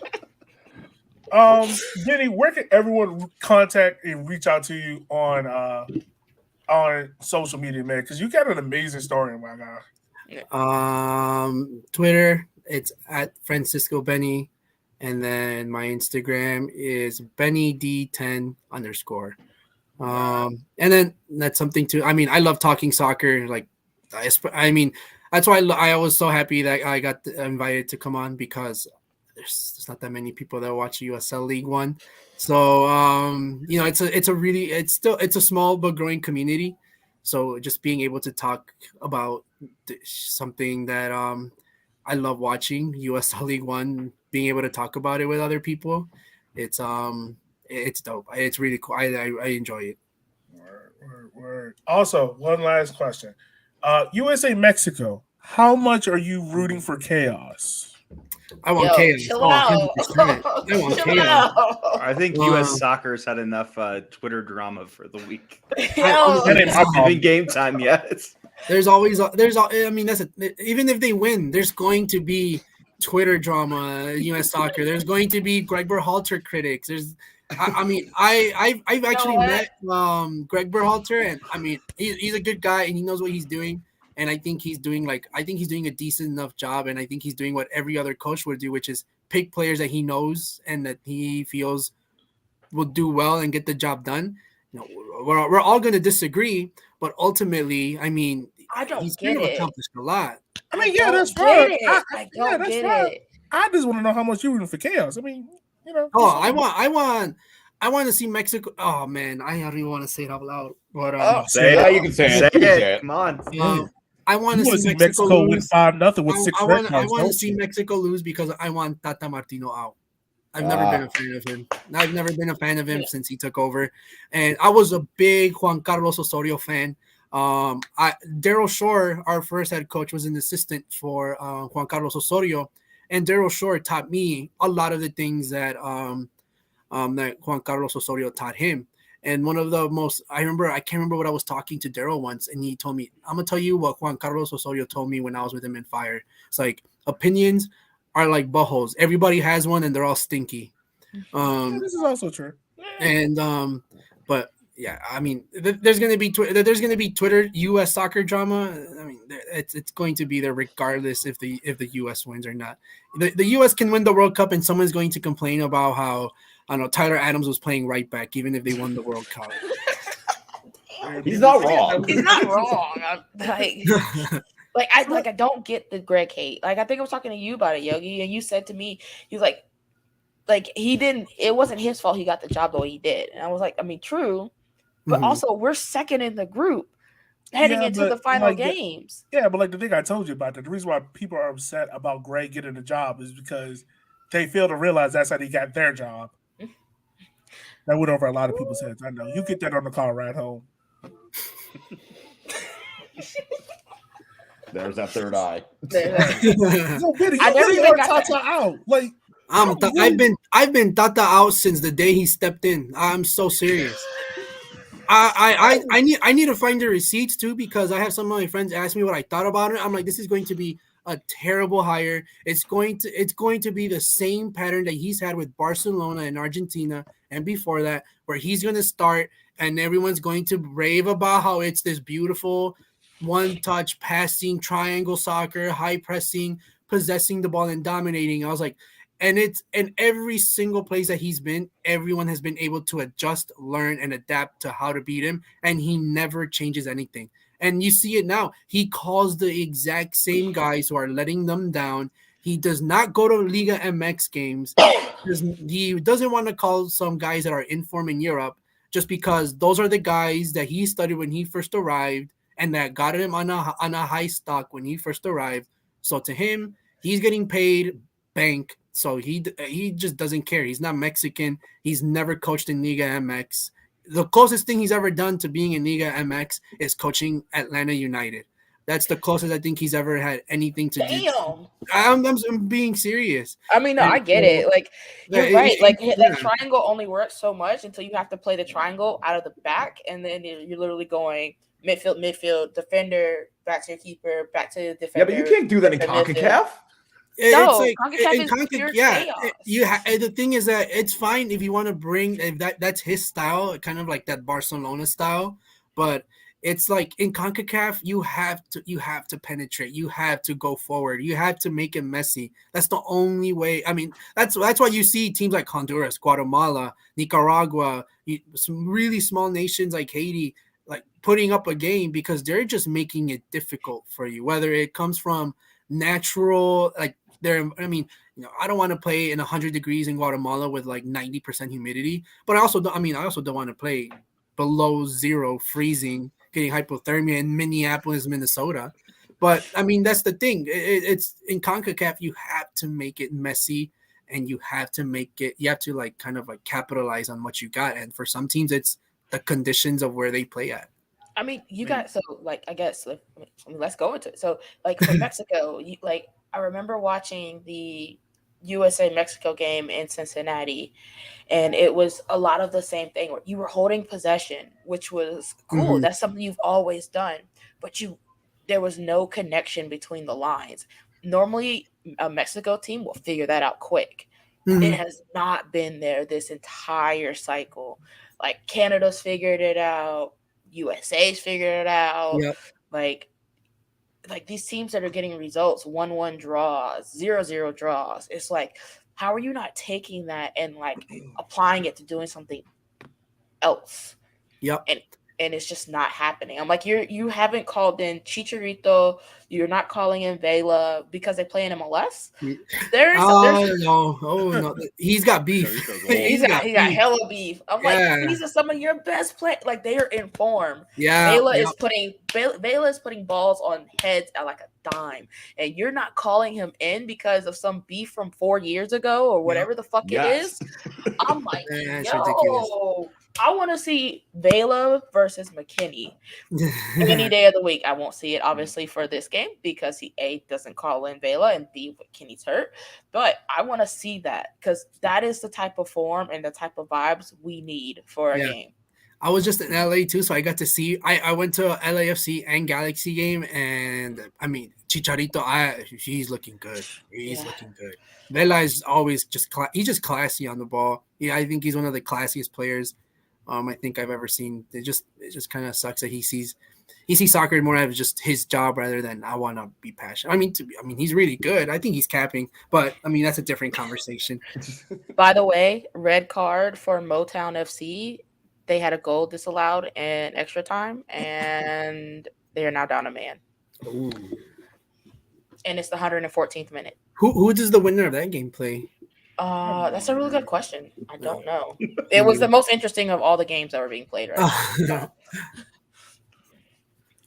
Benny, where can everyone contact and reach out to you on social media, man? Because you got an amazing story, my guy. Twitter, it's at Francisco Benny, and then my Instagram is BennyD10_. And then that's something too. I mean, I love talking soccer. Like, I mean, that's why I was so happy that I got invited to come on, because there's not that many people that watch USL League One. So you know, it's a small but growing community. So just being able to talk about something that I love watching, USL League One, being able to talk about it with other people, it's dope. It's really cool. I enjoy it. Word. Also, one last question. USA Mexico, how much are you rooting for chaos? I want chaos. I want chaos. I think U.S. Soccer's had enough Twitter drama for the week. It's not even game time yet. I mean, even if they win, there's going to be Twitter drama. U.S. Soccer. There's going to be Greg Berhalter critics. I've actually met Greg Berhalter, and I mean, he's a good guy and he knows what he's doing. And I think he's doing a decent enough job, and I think he's doing what every other coach would do, which is pick players that he knows and that he feels will do well and get the job done. You know, we're all going to disagree, but ultimately, I mean, he's kind of accomplished a lot. I mean, yeah, that's fine. I don't get it. I just want to know how much you're rooting for chaos. I mean, you know. Oh, I want to see Mexico. Oh man, I don't even want to say it out loud. But say it. You can say it. Say it. Come on. I want to see Mexico win 5-0 with 6 red cards. I want to see Mexico lose because I want Tata Martino out. I've never been a fan of him. I've never been a fan of him since he took over, and I was a big Juan Carlos Osorio fan. Daryl Shore, our first head coach, was an assistant for Juan Carlos Osorio, and Daryl Shore taught me a lot of the things that that Juan Carlos Osorio taught him. And one of the most, I can't remember what I was talking to Daryl once, and he told me, I'm going to tell you what Juan Carlos Osorio told me when I was with him in Fire. It's like, opinions are like buttholes. Everybody has one, and they're all stinky. This is also true. And, but yeah, I mean, there's going to be Twitter U.S. soccer drama. I mean, it's going to be there regardless if the U.S. wins or not. The U.S. can win the World Cup, and someone's going to complain about how, I don't know, Tyler Adams was playing right back, even if they won the World Cup. He's not wrong. He's not wrong. I don't get the Greg hate. Like, I think I was talking to you about it, Yogi, and you said to me, he was like he didn't. It wasn't his fault he got the job the way he did, and I was like, I mean, true, but also we're second in the group heading into the final games. But like the thing I told you about that, the reason why people are upset about Greg getting the job is because they fail to realize that's how they got their job. That went over a lot of people's heads. I know. You get that on the car ride home. There's that third eye. I never even got Tata out. Like, I've been Tata out since the day he stepped in. I'm so serious. I need to find the receipts too, because I have some of my friends ask me what I thought about it. I'm like, this is going to be a terrible hire. It's going to be the same pattern that he's had with Barcelona and Argentina and before that, where he's going to start and everyone's going to rave about how it's this beautiful one-touch passing, triangle soccer, high pressing, possessing the ball and dominating. I was like, and it's in every single place that he's been, everyone has been able to adjust, learn, and adapt to how to beat him, and he never changes anything. And you see it now. He calls the exact same guys who are letting them down. He does not go to Liga MX games. He doesn't want to call some guys that are in form in Europe just because those are the guys that he studied when he first arrived, and that got him on a high stock when he first arrived. So to him, he's getting paid bank. So he just doesn't care. He's not Mexican. He's never coached in Liga MX. The closest thing he's ever done to being in Liga MX is coaching Atlanta United. That's the closest I think he's ever had anything to do. Damn. I'm being serious. I mean, no, And I get so, it. Like, you're yeah, right. Like, yeah. that triangle only works so much until you have to play the triangle out of the back, and then you're literally going midfield, defender, back to your keeper, back to defender. Yeah, but you can't do that in CONCACAF. No, It's like CONCACAF is pure chaos. The thing is that it's fine if you want to bring if that's his style, kind of like that Barcelona style, but it's like in CONCACAF you have to penetrate, you have to go forward, you have to make it messy. That's the only way. I mean, that's why you see teams like Honduras, Guatemala, Nicaragua, some really small nations like Haiti, like putting up a game because they're just making it difficult for you, whether it comes from natural like I mean, I don't want to play in 100 degrees in Guatemala with like 90% humidity, but I also don't want to play below zero, freezing, getting hypothermia in Minneapolis, Minnesota. But I mean, that's the thing. It's in CONCACAF, you have to make it messy, and you have to like kind of like capitalize on what you got. And for some teams, it's the conditions of where they play at. I mean, you got so like I guess let's go into it. So like for Mexico, I remember watching the USA Mexico game in Cincinnati, and it was a lot of the same thing where you were holding possession, which was cool. That's something you've always done, but there was no connection between the lines. Normally, a Mexico team will figure that out quick. It has not been there this entire cycle. Like Canada's figured it out. USA's figured it out. Yep. Like these teams that are getting results, 1-1 draws, 0-0 draws. It's like, how are you not taking that and like applying it to doing something else? Yep. And it's just not happening. I'm like, you haven't called in Chicharito. You're not calling in Vela because they play in MLS. No. He's got beef. He's got hella beef. I'm like, these are some of your best players. Like, they are in form. Yeah. Vela is putting balls on heads at like a dime, and you're not calling him in because of some beef from 4 years ago or whatever the fuck it is. I'm like, yo. I want to see Vela versus McKinney any day of the week. I won't see it obviously for this game because he A, doesn't call in Vela, and B, McKinney's hurt. But I want to see that because that is the type of form and the type of vibes we need for a game. I was just in LA too, so I got to see. I went to a LAFC and Galaxy game, and I mean Chicharito. He's looking good. He's looking good. Vela is always he's just classy on the ball. Yeah, I think he's one of the classiest players I think I've ever seen. It just kind of sucks that he sees soccer more as just his job rather than I want to be passionate. I mean, he's really good. I think he's capping, but I mean that's a different conversation. By the way, red card for Motown FC. They had a goal disallowed in extra time, and they are now down a man. Ooh. And it's the 114th minute. Who does the winner of that game play? That's a really good question. I don't know. It was the most interesting of all the games that were being played right now.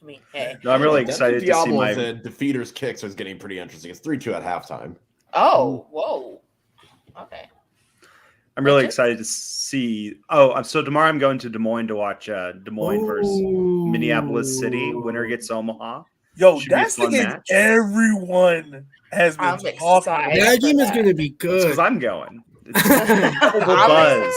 I mean, hey. No, I'm really excited to see my defeaters kicks is getting pretty interesting. It's 3-2 at halftime. Oh, whoa. Okay. I'm really excited to see. So tomorrow I'm going to Des Moines to watch Des Moines versus Minneapolis City. Winner gets Omaha. Yo, that's the game everyone has been talking about. That game is going to be good. Because I'm going. Buzz.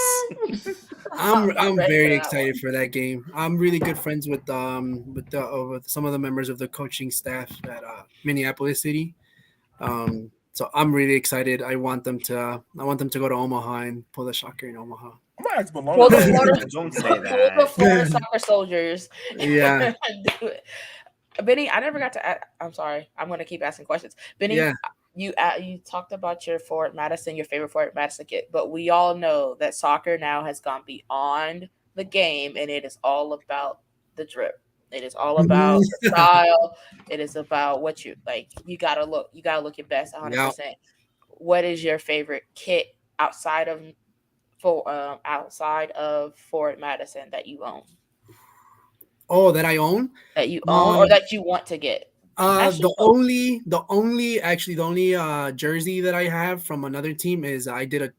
I'm very excited for that game. I'm really good friends with some of the members of the coaching staff at Minneapolis City. So I'm really excited. I want them to go to Omaha and pull the shocker in Omaha. Don't say that. Pull the Florida Soccer Soldiers. Yeah. Do it. Benny, I never got to. I'm sorry. I'm going to keep asking questions. Benny, you talked about your Forward Madison, your favorite Forward Madison kit, but we all know that soccer now has gone beyond the game, and it is all about the drip. It is all about the style. It is about what you like. You gotta look your best, 100%. What is your favorite kit outside of Forward Madison that you own? Oh, that I own? That you own or that you want to get? The only jersey that I have from another team is I did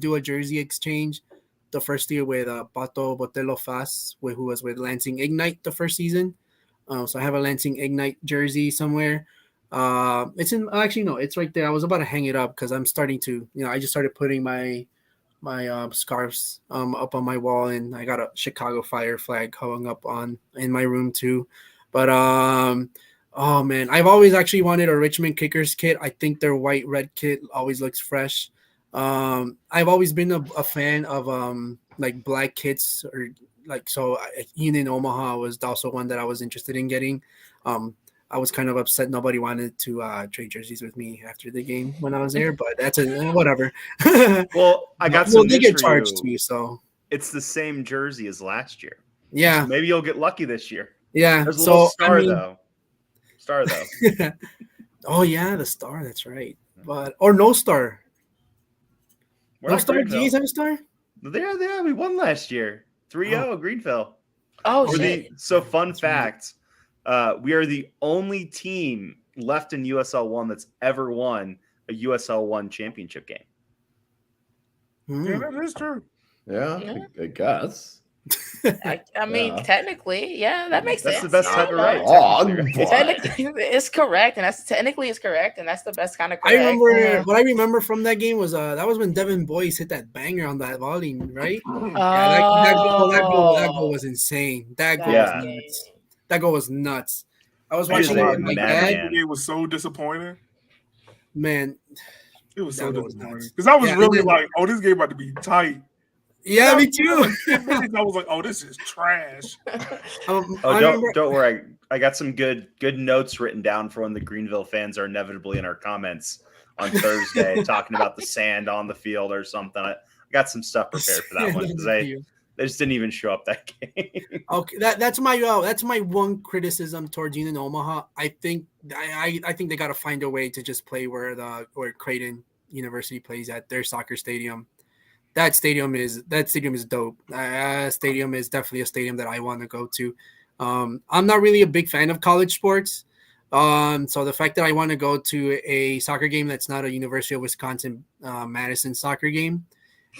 do a jersey exchange the first year with Pato Botello Faz, who was with Lansing Ignite the first season. So I have a Lansing Ignite jersey somewhere. It's in actually no, it's right there. I was about to hang it up because I'm starting to, I just started putting my scarves up on my wall, and I got a Chicago Fire flag hung up on in my room too. But oh man, I've always actually wanted a Richmond Kickers kit. I think their white red kit always looks fresh. I've always been a fan of like black kits, or like, so Union Omaha was also one that I was interested in getting. I was kind of upset nobody wanted to trade jerseys with me after the game when I was there, but that's whatever. Well, I got some they news get for charged you. too, so It's the same jersey as last year. yeah. So maybe you'll get lucky this year. Yeah. There's a little So star though. Star though. Oh yeah, the star. That's right. But or no star. We're No not star. Do Greenville. you have a star? Yeah, we won last year. 3-0 Greenville. Oh shit. So fun That's fact, we are the only team left in USL 1 that's ever won a USL 1 championship game. Yeah, that is true. Yeah, I guess. I mean, Yeah. technically, yeah, that makes That's sense. the best Yeah, type of no. right. Technically, it's correct, and that's technically is correct, and that's the best kind of I correct. remember what I remember from that game was that was when Devin Boyce hit that banger on that volley, right? Yeah, that goal was insane. That goal was nuts. That goal was nuts. I was watching it with my dad. It was so disappointing. Man, it was so disappointing because I was really like, "Oh, this game about to be tight." Yeah, me too. Like 10 minutes, I was like, "Oh, this is trash." Don't worry. I got some good notes written down for when the Greenville fans are inevitably in our comments on Thursday talking about the sand on the field or something. I got some stuff prepared for that one because they just didn't even show up that game. Okay, that's my one criticism towards Union Omaha. I think they got to find a way to just play where Creighton University plays at their soccer stadium. That stadium is dope. Stadium is definitely a stadium that I want to go to. I'm not really a big fan of college sports. So the fact that I want to go to a soccer game that's not a University of Wisconsin Madison soccer game,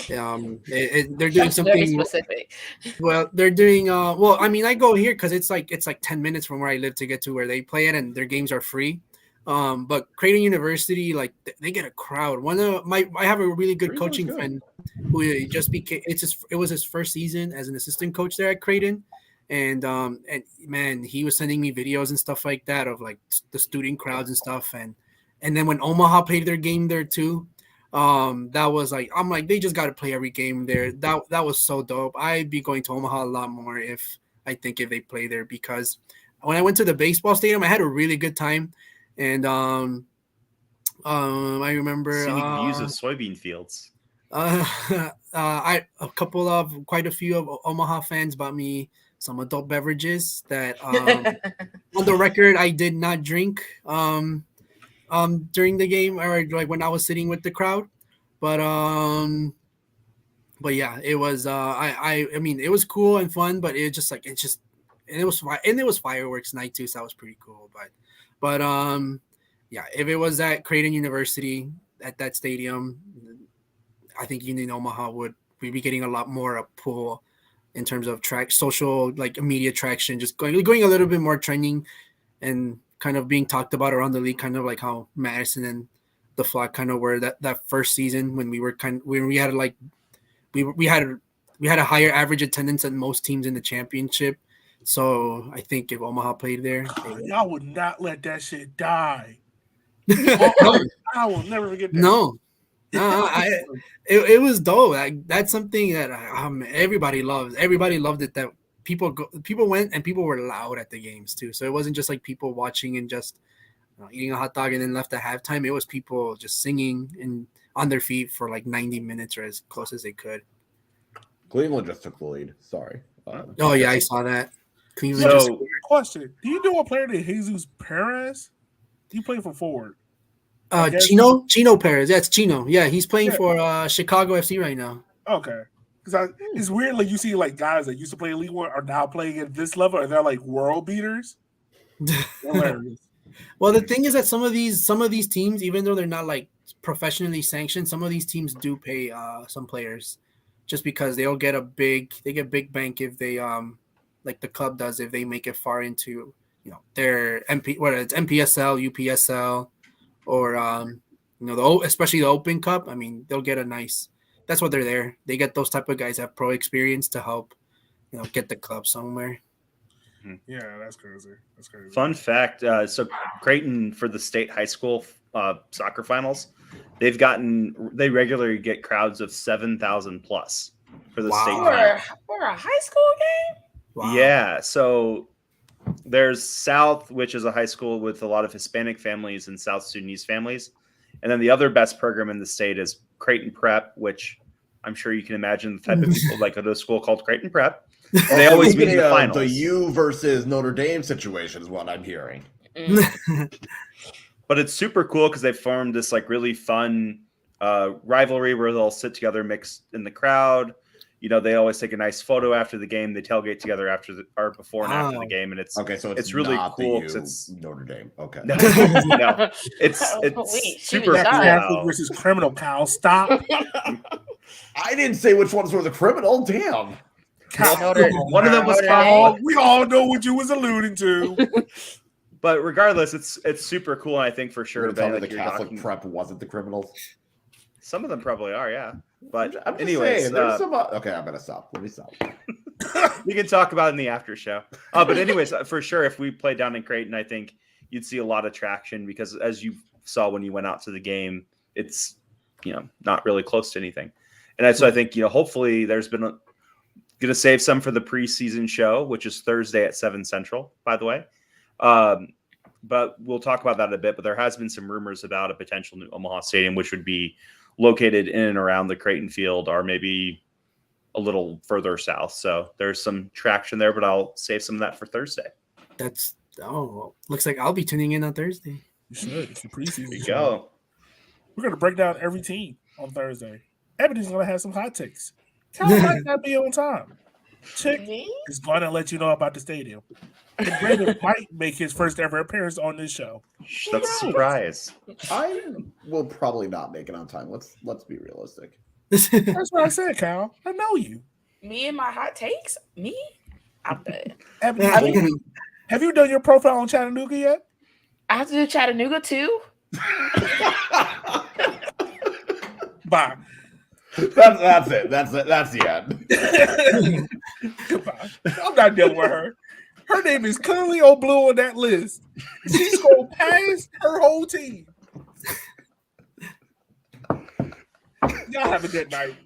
they're doing something very specific. Well, they're doing I mean, I go here because it's like 10 minutes from where I live to get to where they play it, and their games are free. But Creighton University, like, they get a crowd. I have a really good coaching friend who just became it was his first season as an assistant coach there at Creighton, and man, he was sending me videos and stuff like that of like the student crowds and stuff, and then when Omaha played their game there too, that was like, I'm like, they just got to play every game there. That was so dope. I'd be going to Omaha a lot more if they play there, because when I went to the baseball stadium, I had a really good time. And I remember scenic views of soybean fields. Quite a few of Omaha fans bought me some adult beverages that on the record I did not drink during the game, or like when I was sitting with the crowd, but yeah, it was I mean, it was cool and fun, but it was fireworks night too, so that was pretty cool. But yeah, if it was at Creighton University at that stadium, I think Union Omaha would be getting a lot more pull in terms of social, like, media traction, just going a little bit more trending and kind of being talked about around the league, kind of like how Madison and the Flock kind of were that first season when we had a higher average attendance than most teams in the championship. So I think if Omaha played there, y'all would not let that shit die. I will never forget that. No, it was dope. That's something that everybody loves. Everybody loved it. That people went, and people were loud at the games too. So it wasn't just like people watching and just eating a hot dog and then left at halftime. It was people just singing and on their feet for like 90 minutes or as close as they could. Cleveland just took the lead. Sorry. Oh yeah, I saw that. So, question: do you know a player named Jesus Perez? He played for forward. Chino Perez. Yeah, it's Chino. Yeah, he's playing for Chicago FC right now. Okay, Because it's weird, like you see like guys that used to play Elite One are now playing at this level, and they're like world beaters. Hilarious. Well, the thing is that some of these teams, even though they're not like professionally sanctioned, some of these teams do pay some players just because they get big bank if they like the club does if they make it far into their whether it's MPSL, UPSL, or especially the Open Cup. I mean, they'll get a nice. That's what they're there. They get those type of guys that have pro experience to help get the club somewhere. Yeah, that's crazy. That's crazy. Fun fact: so Creighton for the state high school soccer finals, they regularly get crowds of 7,000 plus for the state finals. For a high school game. Wow. Yeah, so there's South, which is a high school with a lot of Hispanic families and South Sudanese families, and then the other best program in the state is Creighton Prep, which I'm sure you can imagine the type of people like go to a school called Creighton Prep. They always meet in the finals. The U versus Notre Dame situation is what I'm hearing. But it's super cool because they formed this like really fun rivalry where they'll sit together mixed in the crowd. They always take a nice photo after the game. They tailgate together or before and after the game, and it's really cool because it's Notre Dame. Okay, no, it's super cool. Catholic versus criminal, Kyle. Stop. I didn't say which ones were the criminal. Damn. One of them was Catholic. We all know what you was alluding to. But regardless, it's super cool, and I think for sure the Catholic Prep wasn't the criminals. Some of them probably are, yeah. But I'm just anyways, saying, there's some. Okay, I'm gonna stop. Let me stop. We can talk about it in the after show. But anyways, for sure, if we play down in Creighton, I think you'd see a lot of traction because as you saw when you went out to the game, it's not really close to anything. And so I think hopefully there's been going to save some for the preseason show, which is Thursday at 7 Central, by the way. But we'll talk about that in a bit. But there has been some rumors about a potential new Omaha Stadium, which would be located in and around the Creighton field or maybe a little further south. So there's some traction there, but I'll save some of that for Thursday. Looks like I'll be tuning in on Thursday. You should. It's the preseason. There you go. We're going to break down every team on Thursday. Ebony's going to have some hot takes. Cal might not be on time. Chick is going to let you know about the stadium. And Brandon might make his first ever appearance on this show. That's a surprise. I will probably not make it on time. Let's be realistic. That's what I said, Cal. I know you. Me and my hot takes? Me? I'm dead. Ebony, have you done your profile on Chattanooga yet? I have to do Chattanooga too? Bye. That's it. That's the end. Goodbye. I'm not dealing with her. Her name is clearly on blue on that list. She's going to pass her whole team. Y'all have a good night.